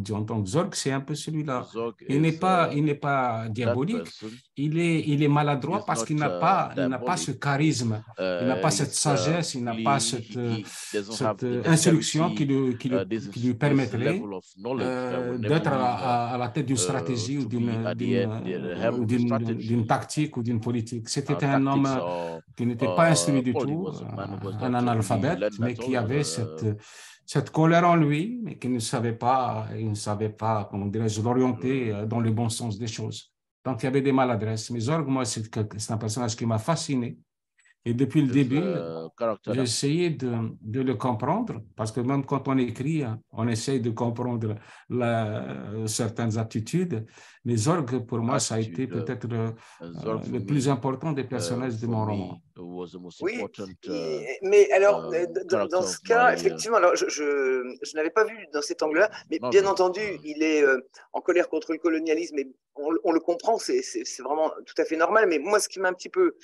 Zorg, c'est un peu celui-là. Il n'est pas diabolique, il est maladroit parce qu'il n'a pas ce charisme, il n'a pas cette sagesse, il n'a pas cette instruction qui lui permettrait d'être à la tête d'une stratégie ou d'une tactique ou d'une politique. C'était un homme qui n'était pas instruit du tout, un analphabète, mais qui avait cette colère en lui, mais qui ne savait pas, comment dirais-je, l'orienter dans le bon sens des choses. Donc, il y avait des maladresses. Mais Zorg, moi, c'est un personnage qui m'a fasciné. Et depuis le début, j'ai essayé de le comprendre, parce que même quand on écrit, on essaye de comprendre certaines attitudes. Mais Zorg, pour moi, ça a été peut-être le plus important des personnages de mon roman. Oui, mais alors, dans ce cas, effectivement, alors je n'avais pas vu dans cet angle-là, mais bien entendu, il est en colère contre le colonialisme, et on le comprend, c'est vraiment tout à fait normal, mais moi, ce qui m'a un petit peu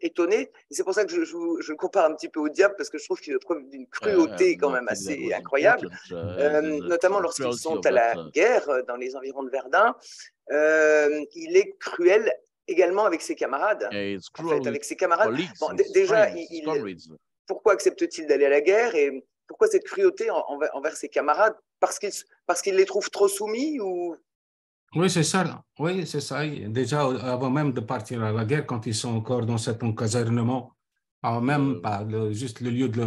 étonné, c'est pour ça que je le compare un petit peu au diable, parce que je trouve qu'il a preuve d'une cruauté quand même assez incroyable, notamment lorsqu'ils sont à la guerre dans les environs de Verdun. Il est cruel également avec ses camarades. En fait, avec ses camarades. Bon, déjà, pourquoi accepte-t-il d'aller à la guerre et pourquoi cette cruauté envers ses camarades? Parce qu'il les trouve trop soumis ou... Oui, c'est ça. Oui, c'est ça. Déjà, avant même de partir à la guerre, quand ils sont encore dans cet encasernement, avant même pas juste le lieu du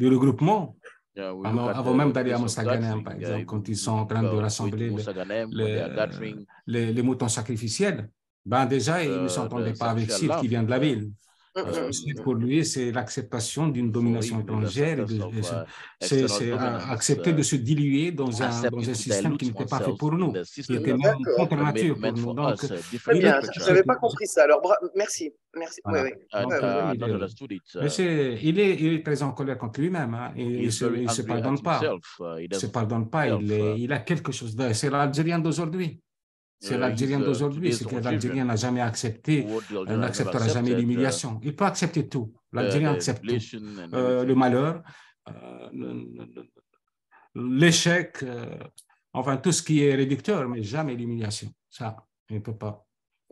regroupement, avant même d'aller à Mostaganem, par exemple, quand ils sont en train de rassembler les moutons sacrificiels, ben déjà, ils ne s'entendaient pas avec Sid qui vient de la ville. Pour lui, c'est l'acceptation d'une domination étrangère, c'est accepter de se diluer dans un système qui n'était pas fait pour nous, qui était même contre nature pour nous. Donc, très bien, je n'avais pas compris ça. Alors, merci. Voilà. Il est très en colère contre lui-même, hein, et il ne se pardonne pas. Il a quelque chose de... C'est l'Algérien d'aujourd'hui. C'est l'Algérien d'aujourd'hui, c'est que l'Algérien n'a jamais accepté, n'acceptera jamais l'humiliation. Il peut accepter tout. L'Algérien accepte tout. Le malheur, l'échec, enfin tout ce qui est réducteur, mais jamais l'humiliation. Ça, il ne peut pas.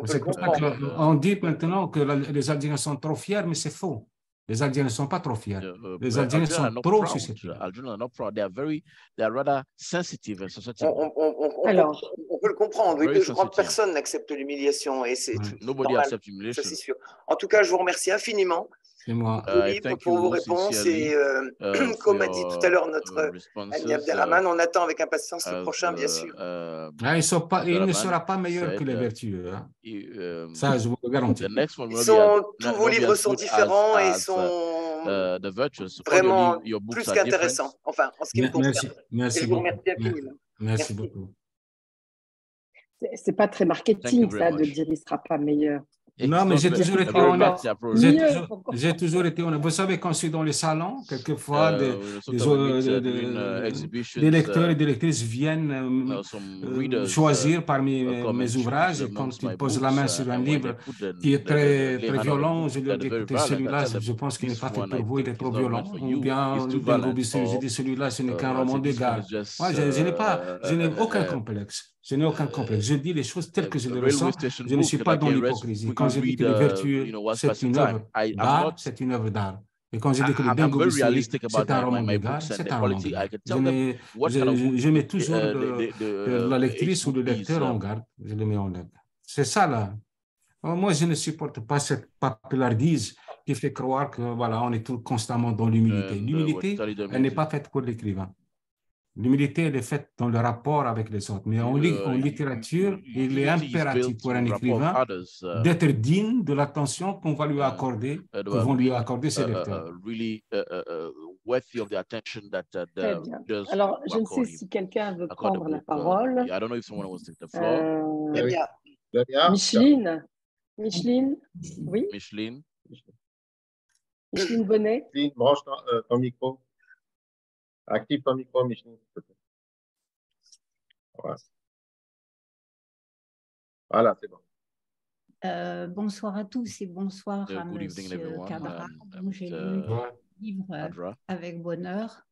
C'est pour ça qu'on dit maintenant que les Algériens sont trop fiers, mais c'est faux. Les Algériens ne sont pas trop fiers. Les Algériens sont trop susceptibles. Alors, on peut le comprendre. Oui, je crois que personne n'accepte l'humiliation et c'est normal. Ça, c'est sûr. En tout cas, je vous remercie infiniment. C'est moi. Pour vos réponses et comme a dit tout à l'heure notre ami Abdelrahman, on attend avec impatience le prochain, bien sûr. Il ne sera pas meilleur que les vertueux. Hein. Ça, je vous le garantis. Tous vos livres sont différents et sont vraiment plus qu'intéressants. Enfin, en ce qui me concerne. Merci beaucoup. Je vous remercie infiniment. Merci beaucoup. C'est pas très marketing, ça, de dire il ne sera pas meilleur. Non, mais j'ai toujours été honnête. J'ai toujours été honnête. Vous savez, quand je suis dans les salons, quelquefois, des lecteurs et des lectrices viennent choisir parmi mes ouvrages. Et quand ils posent la main sur un livre qui est très, très violent, je leur dis, écoutez, celui-là, je pense qu'il n'est pas fait pour vous, il est trop violent. Ou bien, je dis, celui-là, ce n'est qu'un roman de gare. Moi, je n'ai aucun complexe. Je n'ai aucun complexe. Je dis les choses telles que je les ressens. Je ne suis pas dans l'hypocrisie. Quand je dis que le vertu, c'est une œuvre d'art, c'est une œuvre d'art. Et quand je dis que le Bingo Bisley, c'est un roman de gare, c'est un roman de gare. Je mets toujours la lectrice ou le lecteur en garde. Je le mets en garde. C'est ça, là. Moi, je ne supporte pas cette papelardise qui fait croire que, voilà, on est tout constamment dans l'humilité. L'humilité, elle n'est pas faite pour l'écrivain. L'humilité, elle est faite dans le rapport avec les autres. Mais en littérature, il est impératif pour un écrivain d'être digne de l'attention qu'on va lui accorder, que vont lui accorder ses lecteurs. Très bien. Alors, je ne sais si quelqu'un veut prendre la parole. Micheline. Micheline, oui. Micheline Bonnet. Micheline, branche ton micro. Active ton micro, Micheline. Voilà, c'est bon. Bonsoir à tous et bonsoir à M. Kadra, dont j'ai lu le livre avec bonheur.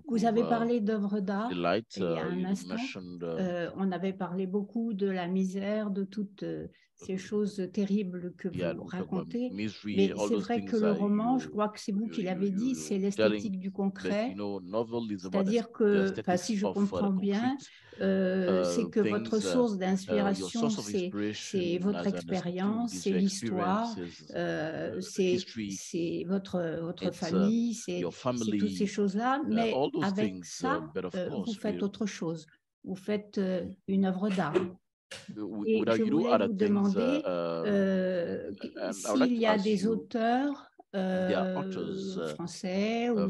Vous avez parlé d'œuvres d'art il y a un instant. On avait parlé beaucoup de la misère, de toutes ces choses terribles que vous racontez. Mais c'est vrai que le roman, je crois que c'est vous qui l'avez dit, c'est l'esthétique du concret. C'est-à-dire que, si je comprends bien, c'est que votre source d'inspiration, c'est votre expérience, c'est l'histoire, c'est votre famille, c'est toutes ces choses-là. Mais avec ça, vous faites autre chose. Vous faites une œuvre d'art. Et je voulais vous demander s'il y a des auteurs français ou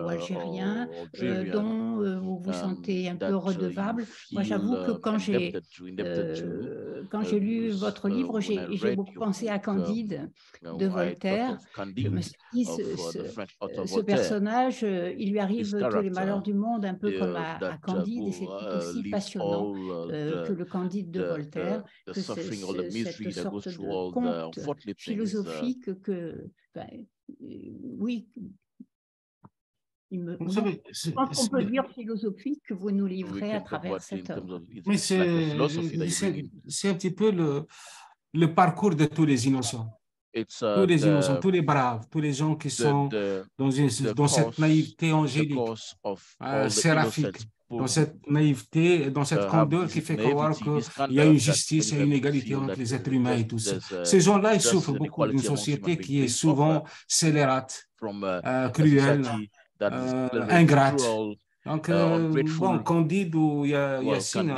algériens dont vous vous sentez un peu redevable. Moi, j'avoue que quand j'ai lu votre livre, j'ai beaucoup pensé à Candide de Voltaire. Je me suis dit, ce personnage, il lui arrive tous les malheurs du monde, un peu comme à Candide, et c'est aussi passionnant que le Candide de Voltaire, que cette sorte de conte philosophique que oui, je pense qu'on peut dire philosophique que vous nous livrez à travers cette œuvre. Mais c'est un petit peu le parcours de tous les innocents. Tous les innocents, tous les braves, tous les gens qui sont dans cette naïveté angélique, séraphique, dans cette naïveté, dans cette candeur qui fait croire qu'il y a une justice et une égalité entre les êtres humains et tout ça. Ces gens-là, ils souffrent beaucoup d'une société qui est souvent scélérate, cruelle, ingrate. Donc, bon, Candide ou Yassine,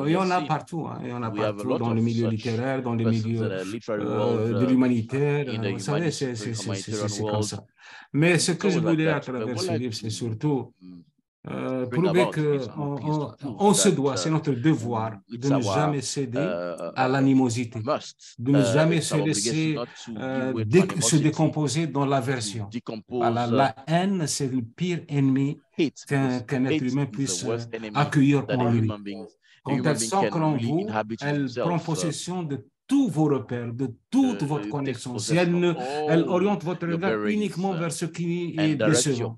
il y en a partout. Il y en a partout dans le milieu littéraire, dans le milieu de l'humanitaire. Vous savez, c'est comme ça. Mais ce que je voulais à travers ce livre, c'est surtout prouver qu'on se doit, c'est notre devoir de ne jamais céder à l'animosité, de ne jamais se laisser se décomposer dans l'aversion. La haine, c'est le pire ennemi qu'un être humain puisse accueillir en lui. Quand elle s'ancre en vous, elle prend possession de tous vos repères, de toute votre connaissance. Et elle oriente votre regard uniquement vers ce qui est décevant,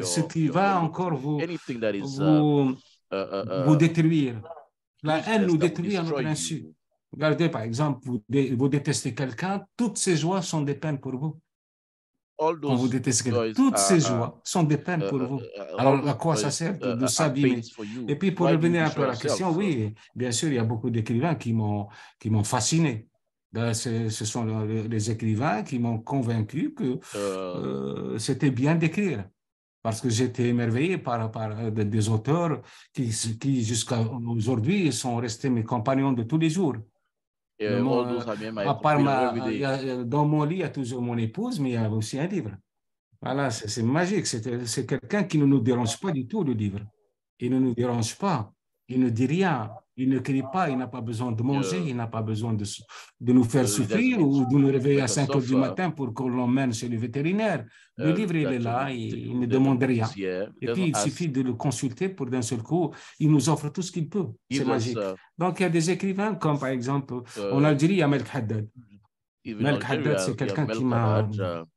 ce qui va encore vous détruire. La haine nous détruit à notre insu. Regardez, par exemple, vous détestez quelqu'un, toutes ces joies sont des peines pour vous. Quand vous détestez quelqu'un, toutes ces joies sont des peines pour vous. Alors, à quoi ça sert de s'abîmer? Et puis, pour revenir un peu à la question, oui, bien sûr, il y a beaucoup d'écrivains qui m'ont fasciné. Ce sont les écrivains qui m'ont convaincu que c'était bien d'écrire. Parce que j'étais émerveillé par des auteurs qui jusqu'à aujourd'hui, sont restés mes compagnons de tous les jours. Dans mon lit, il y a toujours mon épouse, mais il y a aussi un livre. Voilà, c'est magique. C'est quelqu'un qui ne nous dérange pas du tout, le livre. Il ne nous dérange pas. il ne dit rien, il ne crie pas, il n'a pas besoin de manger, il n'a pas besoin de nous faire souffrir ou de nous réveiller à 5 heures du matin pour qu'on l'emmène chez le vétérinaire. Le livre, il est là, il ne demande rien. Et puis, il suffit de le consulter pour d'un seul coup, il nous offre tout ce qu'il peut. C'est magique. Donc, il y a des écrivains comme, par exemple, en Algérie, il y a Melk Haddad. Melk Haddad, c'est quelqu'un qui m'a,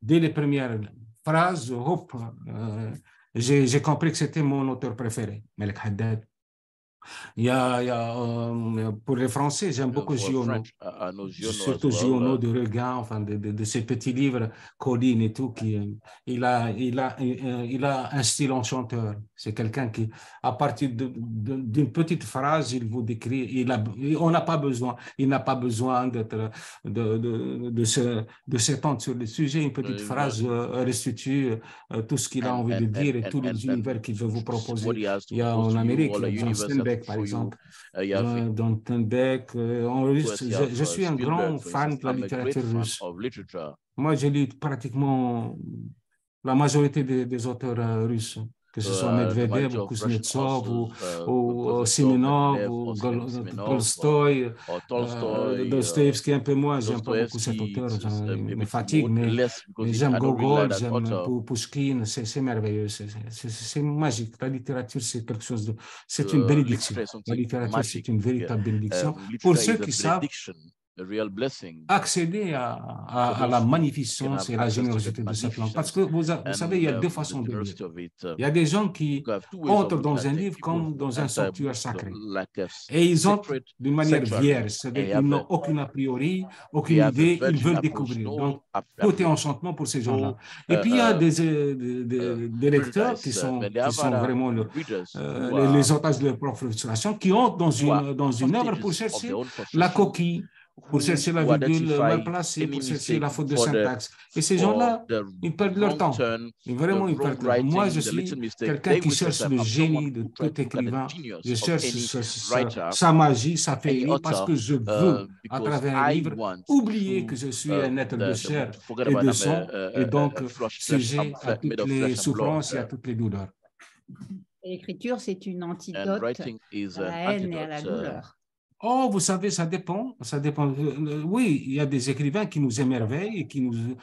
dès les premières phrases, j'ai compris que c'était mon auteur préféré, Melk Haddad. Pour les Français, j'aime beaucoup Giono, surtout Giono de Regain, enfin de ces petits livres, Colline et tout, il a un style enchanteur. C'est quelqu'un qui, à partir d'une petite phrase, il vous décrit, il n'a pas besoin de s'étendre sur le sujet. Une petite phrase restitue tout ce qu'il a envie de dire et tous les univers qu'il veut vous proposer. Il y a en Amérique, John Steinbeck, par exemple. Dans Steinbeck, je suis un grand fan de la littérature russe. Moi, j'ai lu pratiquement la majorité des auteurs russes, que ce soit Medvedev ou Kuznetsov ou Simenov ou Tolstoï, Dostoïevski un peu moins, j'aime pas beaucoup cet auteur, il me fatigue, mais j'aime Gogol, j'aime Pouchkine, c'est merveilleux, c'est magique. La littérature, c'est quelque chose de... C'est une bénédiction. La littérature, c'est une véritable bénédiction. Pour ceux qui savent accéder à la magnificence et la générosité de cette langue. Parce que vous savez, il y a deux façons de lire. Il y a des gens qui entrent dans un livre comme dans un sanctuaire sacré. Et ils entrent d'une manière vierge, c'est-à-dire qu'ils n'ont aucune a priori, aucune idée, ils veulent découvrir. Donc, tout est enchantement pour ces gens-là. Et puis, il y a des lecteurs qui sont vraiment les otages de leur propre frustration, qui entrent dans une œuvre pour chercher la coquille, pour chercher la virgule mal placée, pour chercher la faute de syntaxe. Et ces gens-là, ils perdent leur temps. Et vraiment, ils perdent leur temps. Moi, je suis quelqu'un qui cherche le génie de tout écrivain. Je cherche sa magie, sa féerie, parce que je veux, à travers un livre, oublier que je suis un être de chair et de sang, et donc sujet à toutes les souffrances et à toutes les douleurs. L'écriture, c'est une antidote à la haine et à la douleur. Oh, vous savez, ça dépend. Ça dépend. Oui, il y a des écrivains qui nous émerveillent et qui nous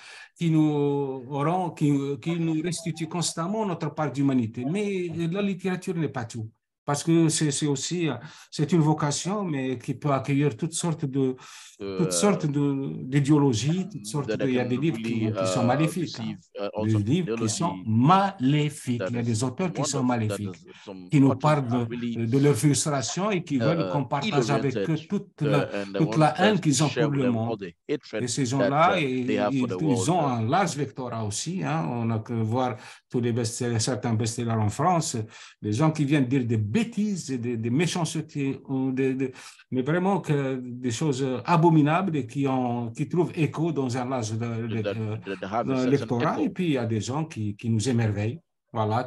restituent constamment notre part d'humanité. Mais la littérature n'est pas tout. Parce que c'est aussi, c'est une vocation, mais qui peut accueillir toutes sortes d'idéologies, il y a des livres qui sont maléfiques. Des livres qui sont maléfiques. Il y a des auteurs qui sont maléfiques, qui nous parlent de leur frustration et qui veulent qu'on partage avec eux toute la haine qu'ils ont pour le monde. Et ces gens-là, ils ont un large lectorat aussi. Hein. On a que voir tous les certains best-sellers en France, des gens qui viennent dire des bêtises, des méchancetés, mais vraiment des choses abominables et qui trouvent écho dans un large lectorat. Et puis, il y a des gens qui nous émerveillent. Voilà,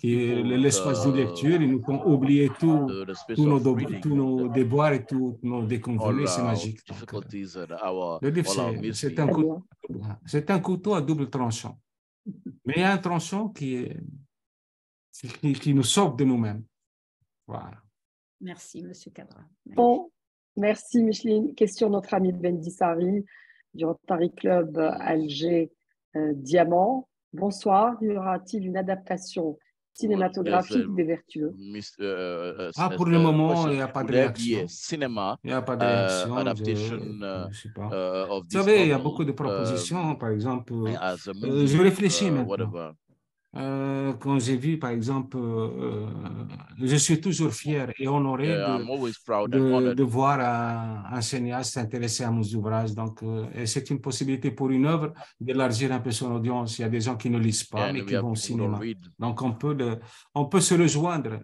l'espace de lecture, ils nous font oublier tous nos déboires et tous nos déconvenus, c'est magique. Donc, le livre, c'est un couteau à double tranchant. Mais il y a un tranchant qui nous sauve de nous-mêmes. Voilà. Merci, M. Kadra. Bon, merci, Micheline. Question de notre ami Bendissari du Rotary Club Alger Diamant. Bonsoir, y aura-t-il une adaptation cinématographique des Vertueux? Pour le moment, il n'y a pas de réaction. Il n'y a pas de réaction. Je ne sais pas. Vous savez, il y a beaucoup de propositions. Par exemple, je réfléchis maintenant. Quand j'ai vu, par exemple, je suis toujours fier et honoré de voir un cinéaste s'intéresser à nos ouvrages. Donc, c'est une possibilité pour une œuvre d'élargir un peu son audience. Il y a des gens qui ne lisent pas, mais qui vont au cinéma. Donc, on peut se rejoindre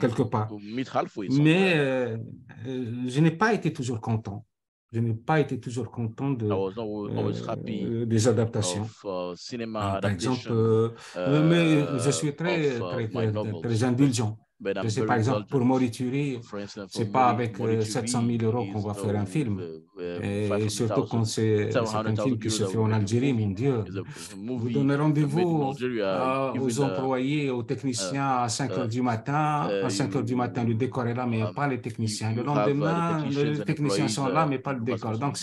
quelque part. Mais je n'ai pas été toujours content. Je n'ai pas été toujours content des adaptations. Par exemple, mais je suis très indulgent. Je sais, par exemple, pour Morituri, ce n'est pas avec 700 000 € qu'on va faire un film. Et surtout quand c'est un film qui se fait en Algérie, mon Dieu. Vous donnez rendez-vous aux employés, aux techniciens à 5 heures du matin. À 5 heures du matin, le décor est là, mais pas les techniciens. Le lendemain, les techniciens sont là, mais pas le décor. Donc,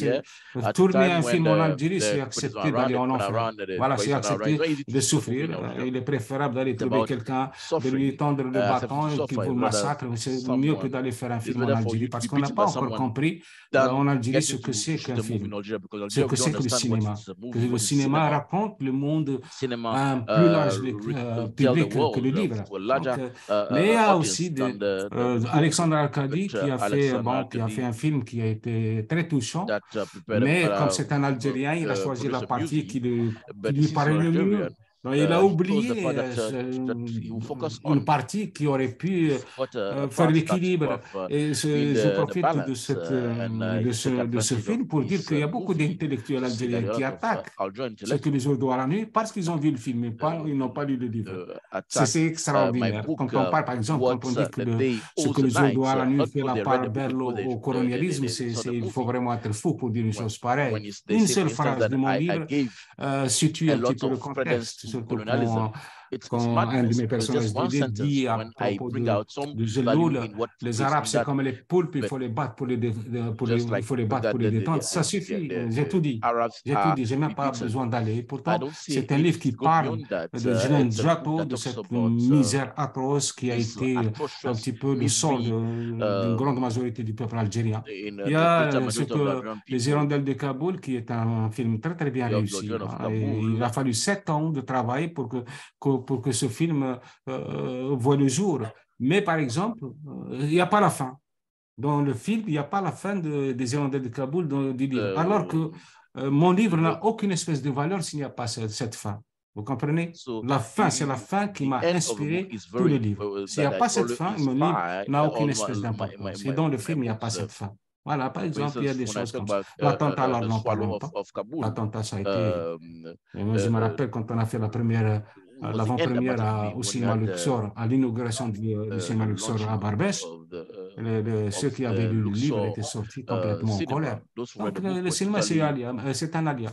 tourner un film en Algérie, c'est accepter d'aller en enfer. Voilà, c'est accepter de souffrir. Il est préférable d'aller trouver quelqu'un, de lui tendre le bâton et qu'il vous massacre. C'est mieux que d'aller faire un film en Algérie parce qu'on n'a pas encore compris en Algérie ce que c'est qu'un film, ce que c'est que le cinéma. Que le cinéma raconte le monde à un plus large public que le livre. Donc, mais il y a aussi Alexandre Arcadi qui a fait un film qui a été très touchant, mais comme c'est un Algérien, il a choisi la partie qui lui paraît le mieux. Donc, il a oublié une partie qui aurait pu faire l'équilibre. Et je profite de ce film pour dire qu'il y a beaucoup d'intellectuels algériens qui attaquent ce que les autres doivent la nuit parce qu'ils ont vu le film, mais ils n'ont pas lu le livre. C'est extraordinaire. Quand on parle, par exemple, quand on dit que ce que les autres doivent la nuit fait la part belle au colonialisme, il faut vraiment être fou pour dire une chose pareille. Une seule phrase de mon livre situe un petit peu le contexte. Surtout quand un de mes personnages dit à propos de Zelloul, les Arabes c'est comme les poulpes, il faut les battre pour les détendre. Ça suffit, j'ai tout dit. J'ai même pas besoin d'aller. Pourtant, c'est un livre qui parle de Ghislaine Djato, de cette misère atroce qui a été un petit peu le sort d'une grande majorité du peuple algérien. Il y a Les Hirondelles de Kaboul, qui est un film très très bien réussi. Il a fallu 7 ans de travail pour que ce film voit le jour. Mais par exemple, il n'y a pas la fin. Dans le film, il n'y a pas la fin des Hirondelles de Kaboul du livre. Alors que mon livre n'a aucune espèce de valeur s'il n'y a pas cette fin. Vous comprenez? La fin, c'est la fin qui m'a inspiré tout le livre. S'il n'y a pas cette fin, mon livre n'a aucune espèce d'importance. Et dans le film, il n'y a pas cette fin. Voilà, par exemple, il y a des choses comme ça. L'attentat, alors, n'en parlons pas. L'attentat, ça a été... Moi, je me rappelle quand on a fait l'avant-première au cinéma Luxor, à l'inauguration du cinéma Luxor à Barbès, ceux qui avaient lu le livre étaient sortis complètement en colère. Donc, le cinéma, c'est un alia.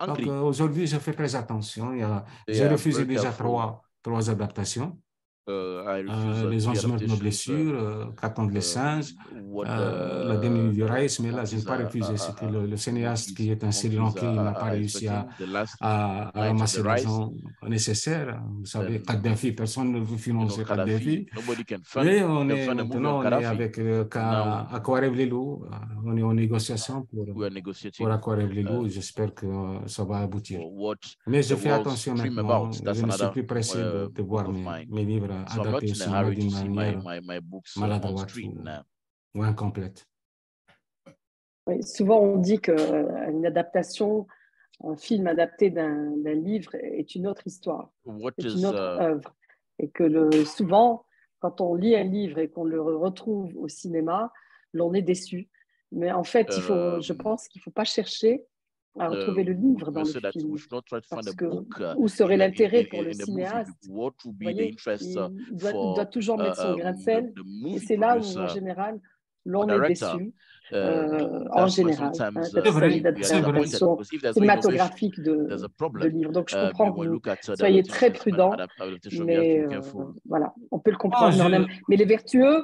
Donc, aujourd'hui, je fais très attention. J'ai refusé déjà trois adaptations. Les 11 meurtres, nos blessures, Qu'attendent les singes, la démie du Raïs, mais là, je n'ai pas refusé. C'est que le cinéaste qui est un Sri Lankais, il n'a pas réussi à ramasser l'argent nécessaire. Vous savez, Kadhafi, personne ne veut financer Kadhafi. Mais maintenant, on est avec Aquarelle Lelou. On est en négociation pour Aquarelle Lelou. J'espère que ça va aboutir. Mais je fais attention maintenant. Je ne suis plus pressé de voir mes livres adaptés au cinéma d'une manière maladroite ou incomplète. Oui, souvent, on dit qu'une adaptation, un film adapté d'un livre est une autre histoire, est une autre œuvre. Et que souvent, quand on lit un livre et qu'on le retrouve au cinéma, l'on est déçu. Mais en fait, je pense qu'il ne faut pas chercher à retrouver le livre dans le film. Parce que où serait l'intérêt pour le cinéaste? Vous voyez, il doit toujours mettre son grain de sel. Et c'est là où, en général, l'on est déçu. En général, cette série d'adaptations cinématographiques de livres. Donc, je comprends que vous soyez très prudent, mais voilà, on peut le comprendre. Mais les vertueux,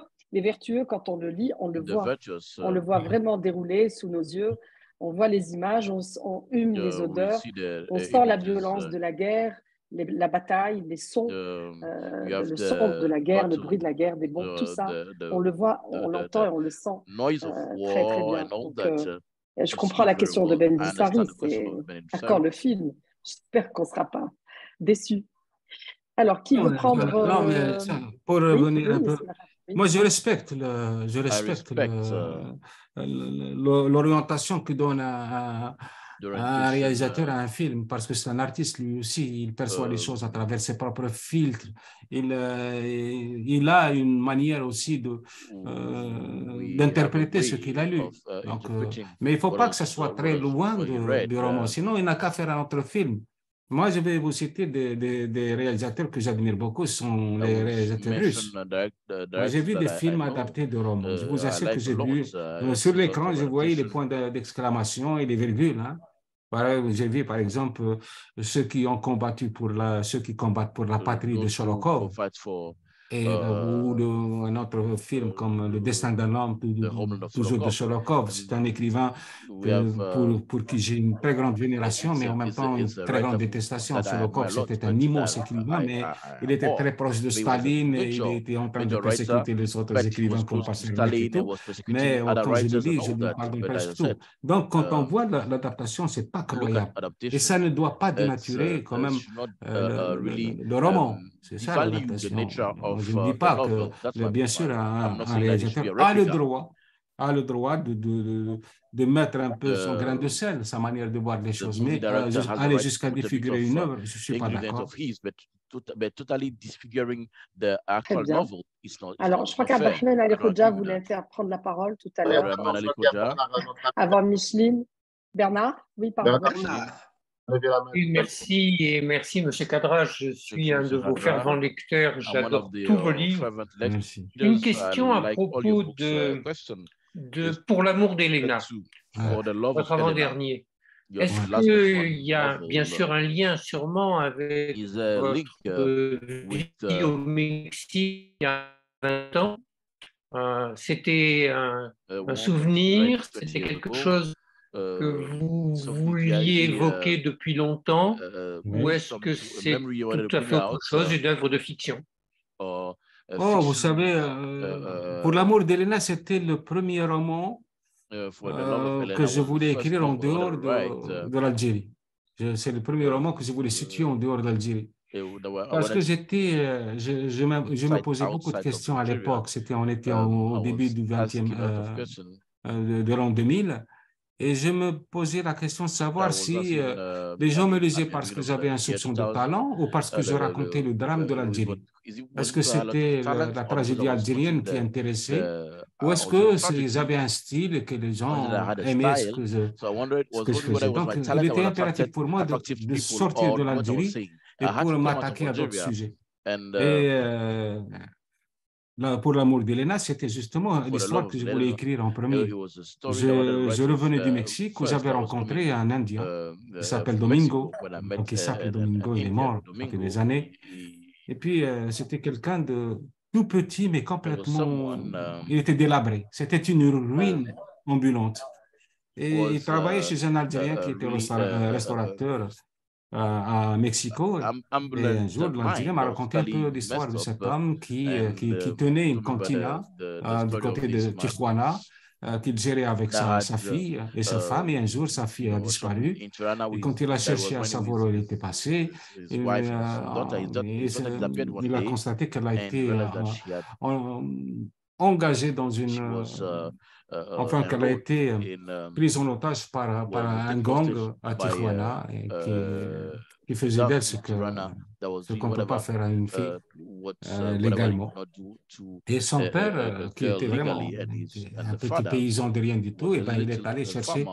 quand on le lit, on le voit vraiment dérouler sous nos yeux. On voit les images, on hume les odeurs, on sent la violence de la guerre, la bataille, les sons, le son de la guerre, le bruit de la guerre, des bombes, tout ça, on le voit, on l'entend et on le sent très très bien. Donc, je comprends la question de Ben Bissari, c'est d'accord le film, j'espère qu'on ne sera pas déçus. Alors, qui veut prendre... Non, mais pour revenir un peu... Moi, je respecte l'orientation que donne un réalisateur à un film, parce que c'est un artiste lui aussi, il perçoit les choses à travers ses propres filtres. Il a une manière aussi d'interpréter ce qu'il a lu. Donc, mais il ne faut pas que ce soit très loin du roman, sinon il n'a qu'à faire un autre film. Moi, je vais vous citer des réalisateurs que j'admire beaucoup, ce sont les réalisateurs russes. J'ai vu des films adaptés de romans. Je vous assure que j'ai vu, sur l'écran, je voyais les points d'exclamation et les virgules. Hein. J'ai vu, par exemple, ceux qui combattent pour la patrie de Sholokov. Et ou un autre film comme Le Destin d'un homme, toujours de Sholokov. C'est un écrivain pour qui j'ai une très grande vénération, mais en même temps une très grande détestation. Sholokov, c'était un immense écrivain, mais il était très proche de Staline et il était en train de persécuter les autres écrivains comme Pasternak et tout. Mais quand je le lis, je lui pardonne presque tout. Donc, quand on voit l'adaptation, c'est pas croyable. Et ça ne doit pas dénaturer quand même le roman. C'est ça l'adaptation. Je ne dis pas que, bien sûr, un réalisateur a le droit de mettre un peu son grain de sel, sa manière de voir les choses, mais aller jusqu'à défigurer une œuvre, je ne suis pas d'accord. Alors, je crois qu'Abdelrahman Ali Khoja voulait prendre la parole tout à l'heure. Avant Micheline. Bernard? Oui, pardon. Oui, merci et merci, M. Kadra. Je suis un de vos fervents lecteurs. J'adore tous vos livres. Une question à propos Pour l'amour d'Elena, votre avant-dernier. Est-ce qu'il y a bien sûr un lien sûrement avec votre vie au Mexique il y a 20 ans? C'était un souvenir, c'était quelque chose que vous vouliez évoquer depuis longtemps, ou est-ce que c'est tout à fait autre chose, une œuvre de fiction? Vous savez, Pour l'amour d'Elena, c'était le premier roman que je voulais écrire en dehors de l'Algérie. C'est le premier roman que je voulais situer en dehors de l'Algérie. Parce que je me posais beaucoup de questions à l'époque. On était au début du 20e, de l'an 2000. Et je me posais la question de savoir si les gens me lisaient parce que j'avais un soupçon de talent ou parce que je racontais le drame de l'Algérie. Est-ce que c'était la tragédie algérienne qui intéressait ou est-ce qu'ils avaient un style que les gens aimaient ce que je faisais? Donc, il était impératif pour moi de sortir de l'Algérie et pour m'attaquer à d'autres sujets. Pour l'amour d'Elena, c'était justement l'histoire que je voulais écrire en premier. Je revenais du Mexique où j'avais rencontré un Indien qui s'appelle Domingo. Donc, il s'appelle Domingo, il est mort depuis des années. Et puis, c'était quelqu'un de tout petit, mais complètement... Il était délabré. C'était une ruine ambulante. Et il travaillait chez un Algérien qui était restaurateur à Mexico. Et un jour, l'Algérien m'a raconté un peu l'histoire de cet homme qui tenait une cantina du côté de Tijuana, qu'il gérait avec sa fille et sa femme. Et un jour, sa fille a disparu. Et quand il a cherché à savoir où elle était passée, il a constaté qu'elle a été engagée dans une... Enfin, qu'elle a été prise en otage par un gang à Tijuana et qui faisait d'elle ce qu'on ne peut pas faire à une fille légalement. Et son père, qui était vraiment un petit paysan de rien du tout, il est allé chercher.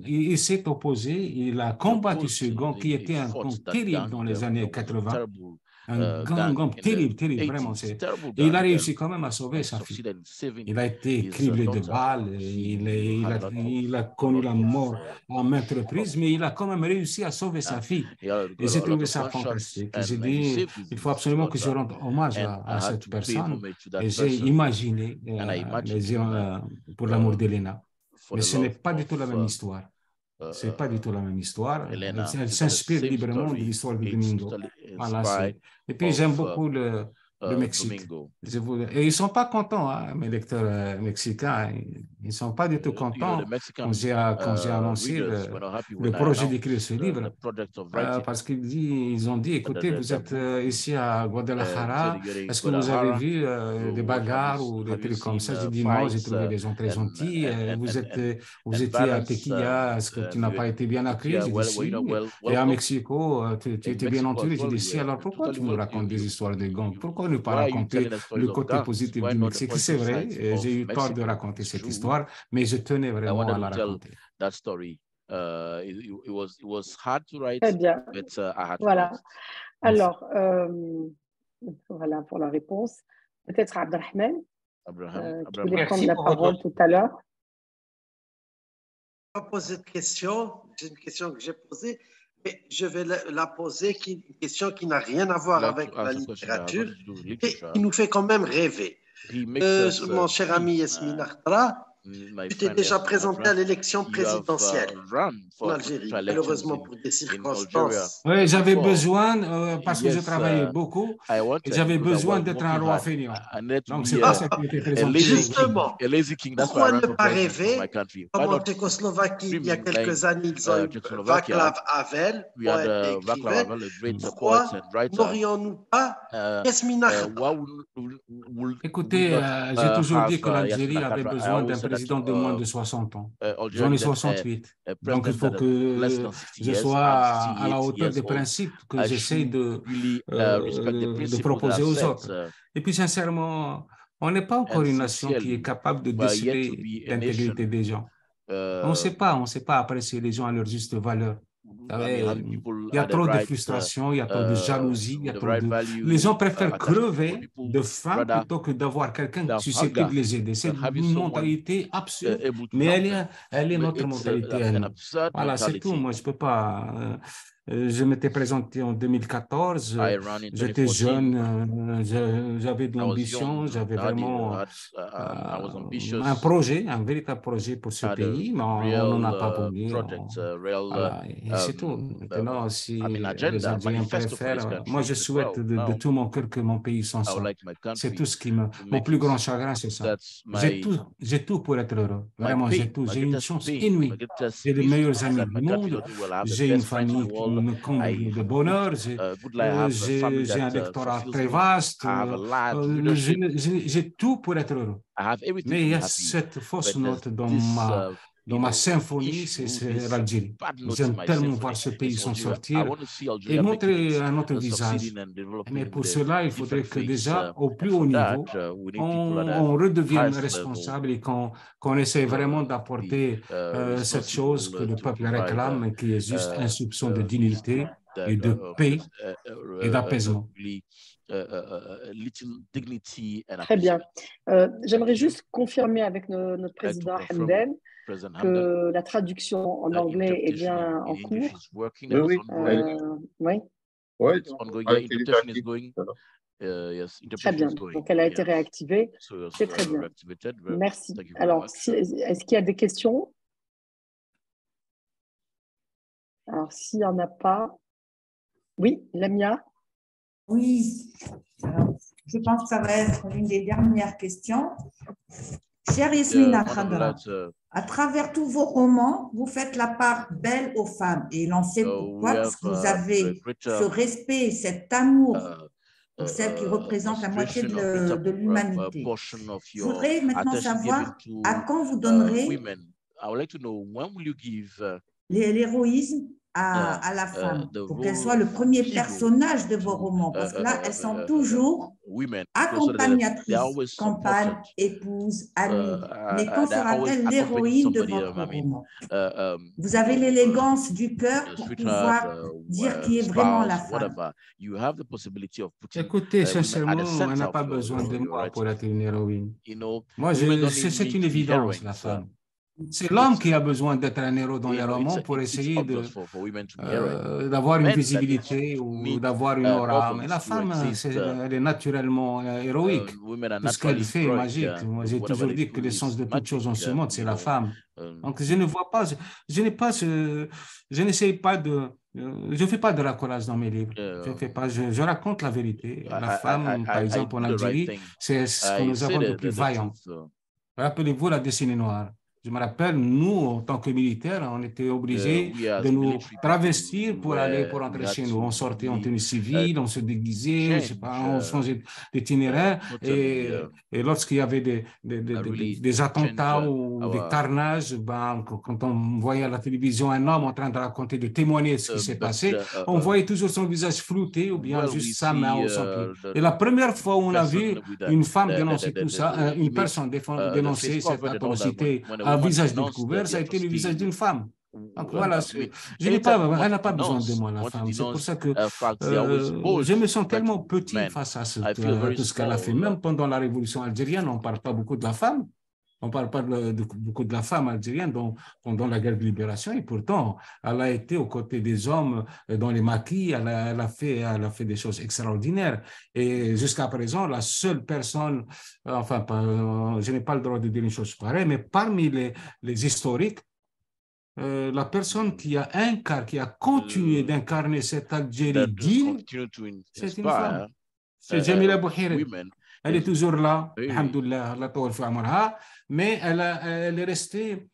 Il s'est opposé, il a combattu ce gang qui était un gang terrible dans les années 80. Un gang terrible, vraiment. Et il a réussi quand même à sauver sa fille. Il a été criblé de balles, il a connu la mort en maintes reprises, mais il a quand même réussi à sauver sa fille. Et j'ai trouvé ça fantastique. J'ai dit, il faut absolument que je rende hommage à cette personne. Et j'ai imaginé pour l'amour d'Elena. Mais ce n'est pas du tout la même histoire. Ce n'est pas du tout la même histoire. Elle s'inspire librement de l'histoire de Domingo. Voilà, et puis, j'aime beaucoup le Mexique. Et ils ne sont pas contents, hein, mes lecteurs mexicains. Ils ne sont pas du tout contents quand j'ai annoncé le projet d'écrire ce livre. Parce qu'ils ont dit, écoutez, vous êtes ici à Guadalajara, est-ce que vous avez vu des bagarres ou des trucs comme ça? J'ai dit non, j'ai trouvé des gens très gentils. Vous étiez à Tequila, est-ce que tu n'as pas été bien accueilli? J'ai dit si. Et à Mexico, tu étais bien entouré? J'ai dit si. Alors pourquoi tu nous racontes des histoires de gangs? Pourquoi ne pas raconter le côté positif du Mexique? C'est vrai, j'ai eu tort de raconter cette histoire, mais je tenais vraiment à la raconter. It was hard to write. Très bien. But I had to voilà. write. Alors, voilà pour la réponse. Peut-être Abdelrahman, qui voulait prendre la parole tout à l'heure. Je vais poser une question. C'est une question que j'ai posée, mais je vais la poser, une question qui n'a rien à voir avec la littérature et qui nous fait quand même rêver. Mon cher ami Yasmine Akhdara, tu t'es déjà présenté à l'élection présidentielle en Algérie, malheureusement pour des circonstances. Oui, j'avais besoin, parce que je travaillais beaucoup, et j'avais besoin d'être un roi fainéant. Donc, c'est pas ça qui était présenté. Justement, pourquoi ne pas rêver comme en Tchécoslovaquie, il y a quelques années, ils ont eu Václav Havel, poète et écrivain. Pourquoi n'aurions-nous pas Yasmine Akhdara? Écoutez, j'ai toujours dit que l'Algérie avait besoin d'un président de moins de 60 ans. J'en ai 68. Donc, il faut que je sois à la hauteur des principes que j'essaie de proposer aux autres. Et puis, sincèrement, on n'est pas encore une nation qui est capable de déceler l'intégrité des gens. On ne sait pas apprécier les gens à leur juste valeur. Il y a trop de frustration, il y a trop de jalousie, il y a trop de... Les gens préfèrent crever de faim plutôt que d'avoir quelqu'un susceptible de les aider. C'est une mentalité absurde, mais elle est notre mentalité. Voilà, c'est tout. Moi, je ne peux pas... Je m'étais présenté en 2014, j'étais jeune, j'avais de l'ambition, j'avais vraiment un projet, un véritable projet pour ce pays, mais on n'en a pas voulu. Voilà, et c'est tout. Maintenant, si les Algériens préfèrent, moi je souhaite de tout mon cœur que mon pays s'en sorte. C'est tout ce qui me... Mon plus grand chagrin, c'est ça. J'ai tout pour être heureux. Vraiment, j'ai tout. J'ai une chance inouïe. J'ai les meilleurs amis du monde. J'ai une famille qui me comble de bonheur. J'ai un lectorat très vaste. J'ai tout pour être heureux. Mais il y a cette fausse note dans ma symphonie, c'est l'Algérie. J'aime tellement voir ce pays s'en sortir et montrer un autre visage. Mais pour cela, il faudrait que déjà, au plus haut niveau, on redevienne responsable et qu'on essaie vraiment d'apporter cette chose que le peuple réclame, qui est juste un soupçon de dignité et de paix et d'apaisement. Très bien. J'aimerais juste confirmer avec notre président Hamdan que la traduction en anglais est bien en cours. Oui. Très bien. Donc, elle a été réactivée. C'est très bien. Merci. Alors, est-ce qu'il y a des questions? Alors, s'il n'y en a pas... Oui, Lamia? Oui. Alors, je pense que ça va être l'une des dernières questions. Chère Yasmine Akhdara, à travers tous vos romans, vous faites la part belle aux femmes. Et l'on sait pourquoi, parce que vous avez ce respect, cet amour pour celles qui représentent la moitié de l'humanité. Je voudrais maintenant savoir à quand vous donnerez l'héroïsme à la femme, pour qu'elle soit le premier personnage de vos romans, parce que là, elles sont toujours accompagnatrices, compagnes, épouses, amies. Mais quand sera-t-elle l'héroïne de votre roman? Vous avez l'élégance du cœur pour pouvoir dire qui est vraiment la femme. Écoutez, sincèrement, on n'a pas besoin de moi pour être une héroïne. Moi, c'est une évidence, la femme. C'est l'homme qui a besoin d'être un héros dans les romans pour essayer d'avoir une visibilité ou d'avoir une aura. Mais la femme, elle est naturellement héroïque. Tout ce qu'elle fait est magique. Moi, j'ai toujours dit que l'essence de toute chose en ce monde, c'est la femme. Donc, je ne vois pas, je n'essaye pas de... Je ne fais pas de racolage dans mes livres. Je raconte la vérité. La femme, par exemple, en Algérie, c'est ce que nous avons de plus vaillant. Rappelez-vous la décennie noire. Je me rappelle, nous, en tant que militaires, on était obligés de nous travestir pour rentrer chez nous. On sortait en tenue civile, on se déguisait, je sais pas, on changeait d'itinéraire. Et lorsqu'il y avait des attentats ou des carnages, quand on voyait à la télévision un homme en train de raconter, de témoigner de ce qui s'est passé, on voyait toujours son visage flouté ou bien juste sa main ou son pied. Et la première fois où on a vu une femme dénoncer tout ça, une personne dénoncer cette atrocité, un visage découvert, ça a été le visage d'une femme. Donc voilà, elle n'a pas besoin de moi, la femme. C'est pour ça que je me sens tellement petit face à tout ce qu'elle a fait. Même pendant la révolution algérienne, on ne parle pas beaucoup de la femme. On ne parle pas beaucoup de la femme algérienne pendant la guerre de libération. Et pourtant, elle a été aux côtés des hommes dans les maquis. Elle a fait des choses extraordinaires. Et jusqu'à présent, la seule personne, enfin, je n'ai pas le droit de dire une chose pareille, mais parmi les historiques, la personne qui a continué d'incarner cette Algérie digne, c'est une femme. C'est Jamila Bouhiri. Elle est toujours là, alhamdoulilah, mais elle est restée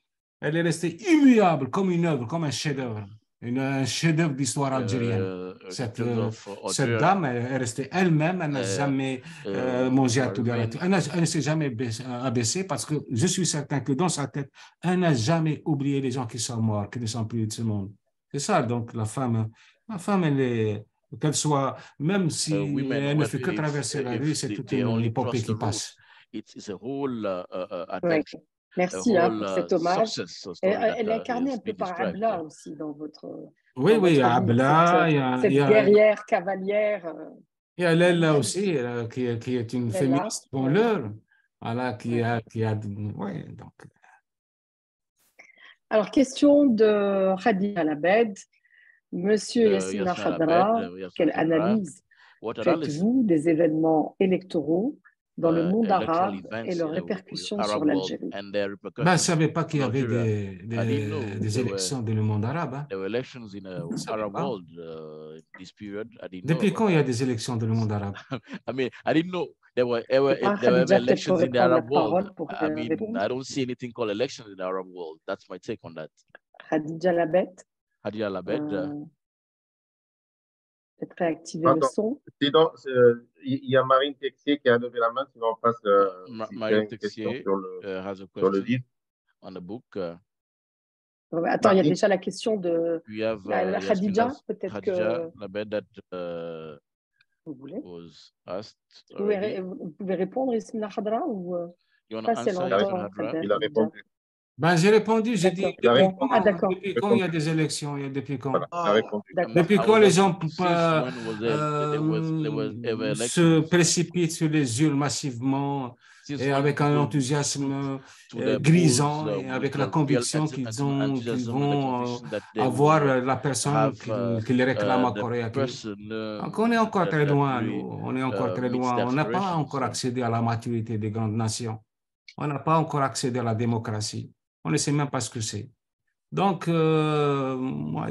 immuable comme une œuvre, comme un chef-d'œuvre. Un chef-d'œuvre d'histoire algérienne. Cette dame est restée elle-même, elle n'a jamais mangé à tout elle ne s'est jamais abaissée parce que je suis certain que dans sa tête, elle n'a jamais oublié les gens qui sont morts, qui ne sont plus de ce monde. C'est ça, donc la femme, elle est, qu'elle soit, même si elle ne fait que traverser la rue, c'est toute une épopée qui passe. Merci pour cet hommage. Elle est incarnée un peu par Abla aussi dans votre... Oui, Abla. Cette guerrière cavalière. Il y a Lella aussi, qui est une féministe pour l'heure. Voilà, qui a ouais, donc. Alors, question de Khadija Labed. Monsieur Yassine Khadra, quelle analyse faites-vous des événements électoraux dans le monde arabe et leurs répercussions sur l'Algérie? Je ne savais pas qu'il y avait des élections dans le monde arabe. Hein. Depuis quand il y a des élections dans le monde arabe? There were elections in the Arab world. I mean, I don't see anything called elections in the Arab world. That's my take on that. Khadija Labed. Khadija Labed. Peut-être réactiver le son. Sinon, il y a Marine Texier qui a levé la main, sinon on passe Marine Texier has a question on the book. Attends, il y a déjà la question de Khadija, peut-être que... Labed that, vous voulez? Was asked vous pouvez répondre, Yassine Khadra, ou pas c'est longtemps? Il a répondu. J'ai répondu, j'ai dit depuis quand il y a des élections, depuis quand? Depuis quand les gens se précipitent sur les urnes massivement et avec un enthousiasme grisant et avec la conviction qu'ils vont avoir la personne qui les réclame à Corée. Donc on est encore très loin, nous. On est encore très loin. On n'a pas encore accédé à la maturité des grandes nations. On n'a pas encore accédé à la démocratie. On ne sait même pas ce que c'est. Donc, moi,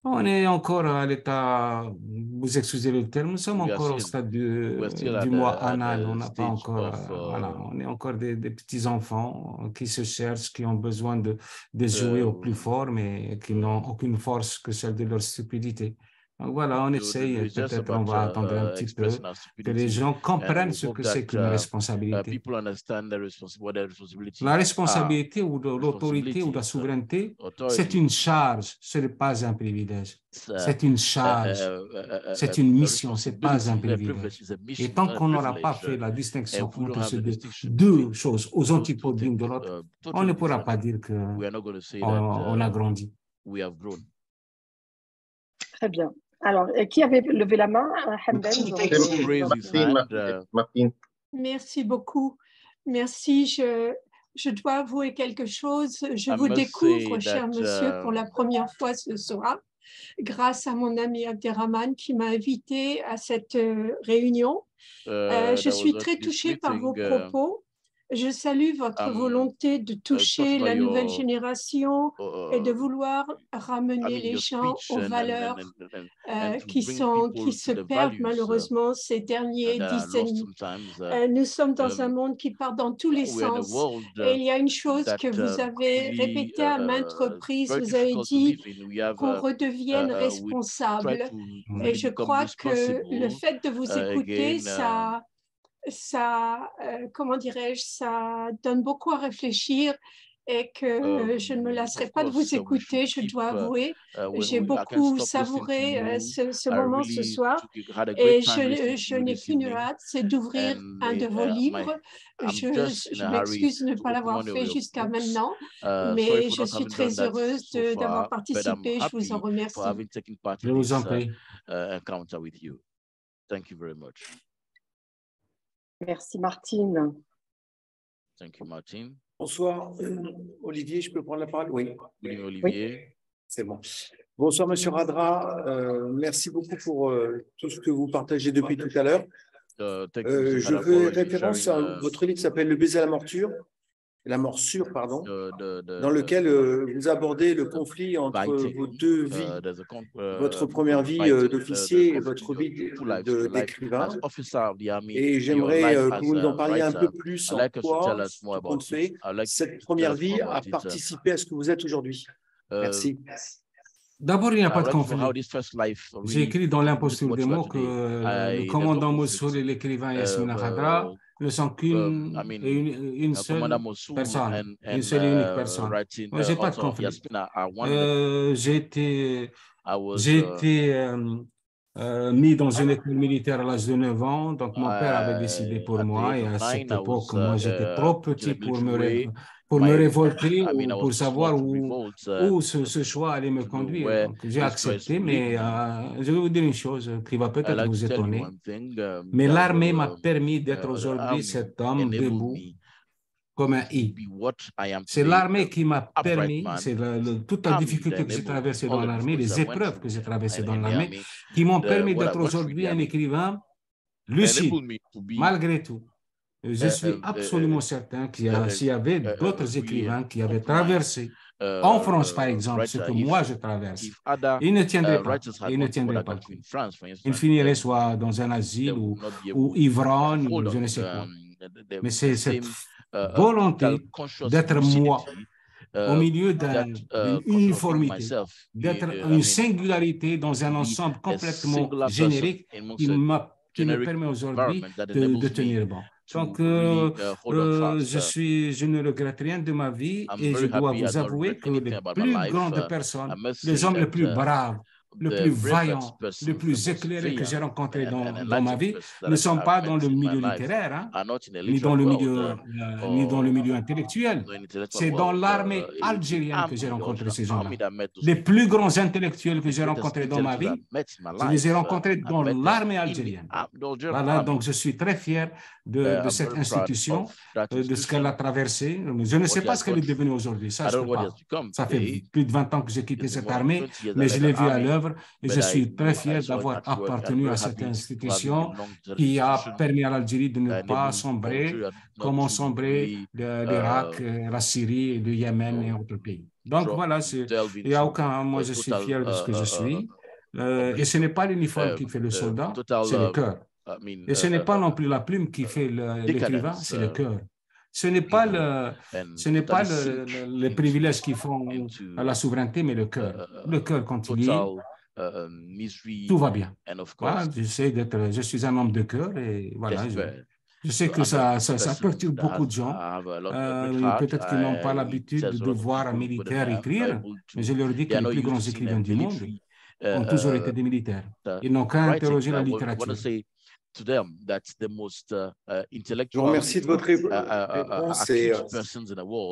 on est encore à l'état, vous excusez le terme, nous sommes encore au stade du mois anal. On n'a pas encore, voilà, on est encore des petits enfants qui se cherchent, qui ont besoin de jouer au plus fort, mais qui n'ont aucune force que celle de leur stupidité. Donc voilà, on essaye, peut-être on va attendre un petit peu que les gens comprennent ce que c'est qu'une responsabilité. La responsabilité ou l'autorité ou la souveraineté, c'est une charge, ce n'est pas un privilège. C'est une charge, c'est une mission, ce n'est pas un privilège. Et tant qu'on n'aura pas fait la distinction entre ces deux choses aux antipodes l'une de l'autre, on ne pourra pas dire qu'on a grandi. Très bien. Alors, qui avait levé la main? Merci beaucoup. Merci. Je dois avouer quelque chose. Je vous découvre, cher monsieur, pour la première fois ce soir, grâce à mon ami Abderrahman qui m'a invité à cette réunion. Je suis très touchée par vos propos. Je salue votre volonté de toucher la nouvelle génération et de vouloir ramener les gens aux valeurs qui se perdent malheureusement ces derniers décennies. Nous sommes dans un monde qui part dans tous les sens. Et il y a une chose que vous avez répétée à maintes reprises, vous avez dit qu'on redevienne responsable. Et je crois que le fait de vous écouter, ça comment dirais-je, ça donne beaucoup à réfléchir et que je ne me lasserai pas de vous écouter, je dois avouer. J'ai beaucoup savouré ce moment ce soir et je n'ai qu'une hâte, c'est d'ouvrir un de vos livres. Je m'excuse de ne pas l'avoir fait jusqu'à maintenant, mais je suis très heureuse d'avoir participé. Je vous en remercie. Je vous en prie. Thank you very much. Merci Martine. Thank you, Martine. Bonsoir, Olivier, je peux prendre la parole? Oui. Oui, Olivier. Oui. C'est bon. Bonsoir, Monsieur Radra. Merci beaucoup pour tout ce que vous partagez depuis tout à l'heure. Je fais référence à votre livre qui s'appelle Le baiser à la morsure, pardon, dans lequel vous abordez le conflit entre vos deux vies, votre première vie d'officier et votre vie d'écrivain. Et j'aimerais que vous nous en parliez un peu plus en quoi, tout compte fait, cette première vie a participé à ce que vous êtes aujourd'hui. Merci. D'abord, il n'y a pas de conflit. J'ai écrit dans l'imposture des mots que le commandant Mossoul et l'écrivain Yasmina Khadra ne sont qu'une seule personne, une seule et unique personne. Moi, je n'ai pas de conflit. J'ai été mis dans une école militaire à l'âge de 9 ans, donc mon père avait décidé pour moi, et à cette époque, moi j'étais trop petit pour me révolter ou pour savoir où ce choix allait me conduire. J'ai accepté, mais je vais vous dire une chose qui va peut-être vous étonner, mais l'armée m'a permis d'être aujourd'hui cet homme debout comme un I. C'est l'armée qui m'a permis, c'est toute la difficulté que j'ai traversée dans l'armée, les épreuves que j'ai traversées dans l'armée, qui m'ont permis d'être aujourd'hui un écrivain lucide, malgré tout. Je suis absolument certain qu'il y avait d'autres écrivains qui avaient traversé, en France par exemple, ce que moi je traverse, ils ne tiendraient pas. Ils ne tiendraient pas. Ils finiraient soit dans un asile ou ivrognes ou je ne sais quoi. Mais c'est cette volonté d'être moi au milieu d'une uniformité, d'être une singularité dans un ensemble complètement générique qui me permet aujourd'hui de tenir bon. Donc, je ne regrette rien de ma vie et je dois vous avouer que les plus grandes personnes, les hommes les plus braves, le plus vaillant, le plus éclairé que j'ai rencontré dans ma vie ne sont pas dans le milieu littéraire, ni dans le milieu intellectuel. C'est dans l'armée algérienne que j'ai rencontré ces gens-là. Les plus grands intellectuels que j'ai rencontrés dans ma vie, je les ai rencontrés dans l'armée algérienne. Voilà, donc je suis très fier de cette institution, de ce qu'elle a traversé. Je ne sais pas ce qu'elle est devenue aujourd'hui, ça je ne sais pas. Ça fait plus de 20 ans que j'ai quitté cette armée, mais je l'ai vue à l'œuvre. Et je suis très fier d'avoir appartenu à cette institution qui a permis à l'Algérie de ne pas sombrer comme ont sombré l'Irak, la Syrie, le Yémen et autres pays. Donc voilà, il n'y a aucun. Moi, je suis fier de ce que je suis. Et ce n'est pas l'uniforme qui fait le soldat, c'est le cœur. Et ce n'est pas non plus la plume qui fait l'écrivain, c'est le cœur. Ce n'est pas les privilèges qui font la souveraineté, mais le cœur. Le cœur, quand il y est, tout va bien. Voilà, je suis un homme de cœur et voilà. Je sais que ça perturbe beaucoup de gens. Peut-être qu'ils n'ont pas l'habitude de voir un militaire écrire, mais je leur dis que les plus grands écrivains du monde ont toujours été des militaires. Ils n'ont qu'à interroger la littérature. Je vous remercie de votre réponse et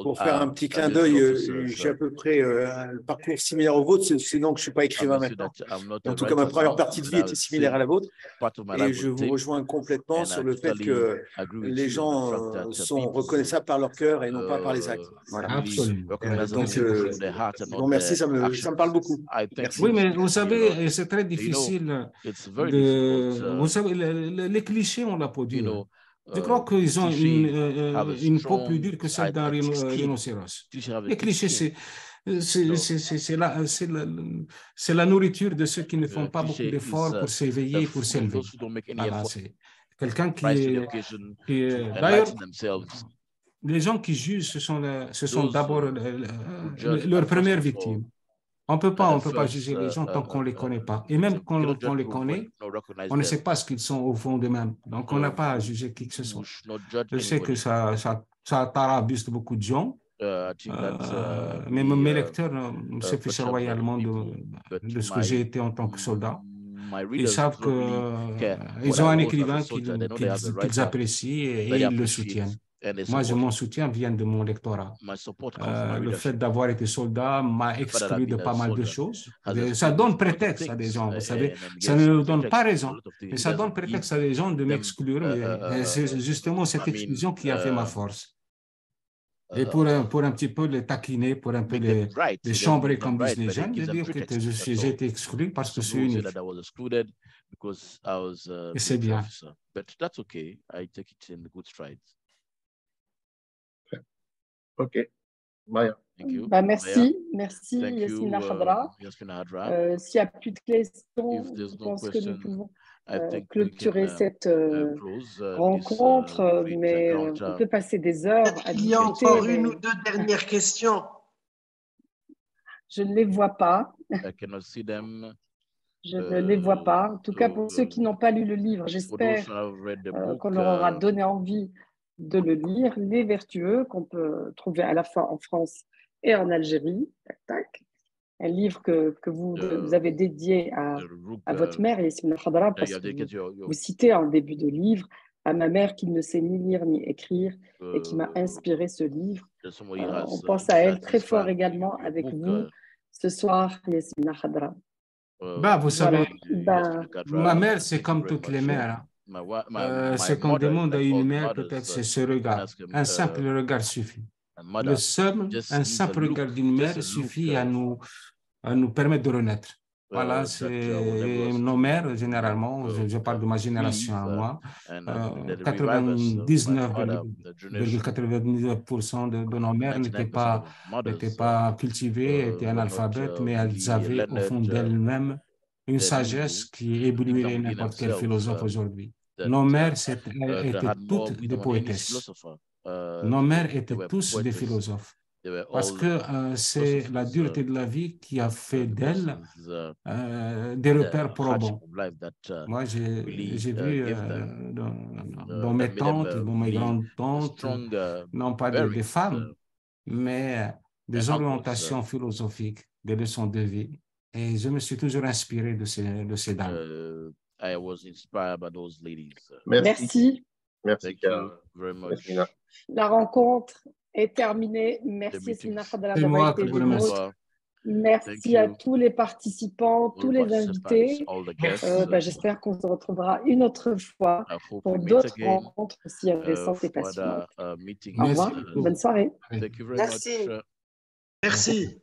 pour faire un petit clin d'œil, j'ai à peu près un parcours similaire au vôtre, sinon que je ne suis pas écrivain maintenant. En tout cas, ma première partie de vie était similaire à la vôtre et je vous rejoins complètement sur le fait que les gens sont reconnaissables par leur cœur et non pas par les actes. Voilà. Absolument. Donc, je vous remercie, ça me parle beaucoup. Merci. Oui, mais vous savez, c'est très difficile vous savez, les clichés ont la peau dure. Je crois qu'ils ont une peau plus dure que celle d'un rhinocéros. Les clichés, c'est la nourriture de ceux qui ne font pas beaucoup d'efforts pour s'éveiller, pour s'élever. Voilà, c'est quelqu'un qui d'ailleurs, les gens qui jugent, ce sont d'abord leurs premières victimes. On ne peut pas juger les gens tant qu'on ne les connaît pas. Et même quand on les connaît, on ne sait pas ce qu'ils sont au fond d'eux-mêmes. Donc, on n'a pas à juger qui que ce soit. Je sais que ça tarabuste beaucoup de gens. Mais mes lecteurs se fichent royalement de ce que j'ai été en tant que soldat. Ils savent qu'ils ont un écrivain qu'ils apprécient et ils le soutiennent. Moi, mon soutien vient de mon lectorat. Le fait d'avoir été soldat m'a exclu de pas mal de choses. Ça donne prétexte à des gens, vous savez. Ça ne donne pas raison, mais ça donne prétexte à des gens de m'exclure. C'est justement cette exclusion qui a fait ma force. Et pour un petit peu les taquiner, pour un peu les chambrer comme disent les jeunes, de dire que j'ai été exclu parce que je suis unique. Et c'est bien. OK. Maya. Merci Yasmina Khadra. S'il n'y a plus de questions, je pense que nous pouvons clôturer cette rencontre, mais on peut passer des heures à discuter. Il y a encore une ou deux dernières questions. Je ne les vois pas. Je ne les vois pas. En tout cas, pour ceux qui n'ont pas lu le livre, j'espère qu'on leur aura donné envie de le lire, Les Vertueux, qu'on peut trouver à la fois en France et en Algérie. Tac, tac. Un livre que vous avez dédié à votre mère, Yasmina Khadra, parce que vous citez en début de livre à ma mère qui ne sait ni lire ni écrire et qui m'a inspiré ce livre. On pense à elle très fort également avec vous ce soir, Yasmina Khadra. Vous savez, ma mère, c'est comme toutes les mères. Ce qu'on demande à une mère, peut-être, c'est ce regard. Un simple regard suffit. Un simple regard d'une mère suffit à nous permettre de renaître. Voilà, c'est nos mères, généralement, je parle de ma génération à moi, 99,99% de nos mères n'étaient pas cultivées, étaient analphabètes, mais elles avaient au fond d'elles-mêmes une sagesse qui éblouirait n'importe quel philosophe aujourd'hui. Nos mères étaient toutes des poétesses. Nos mères étaient tous des philosophes. Parce que c'est la dureté de la vie qui a fait d'elles des repères probants. Moi, j'ai vu dans mes tantes, dans mes grandes-tantes, non pas des femmes, mais des orientations philosophiques, des leçons de vie. Et je me suis toujours inspiré de ces dames. Merci. Merci. La rencontre est terminée. Merci Yasmina Khadra d'avoir été avec nous. Merci à tous les participants, tous les invités. J'espère qu'on se retrouvera une autre fois pour d'autres rencontres aussi intéressantes et passionnantes. Au revoir, bonne soirée. Merci. Merci.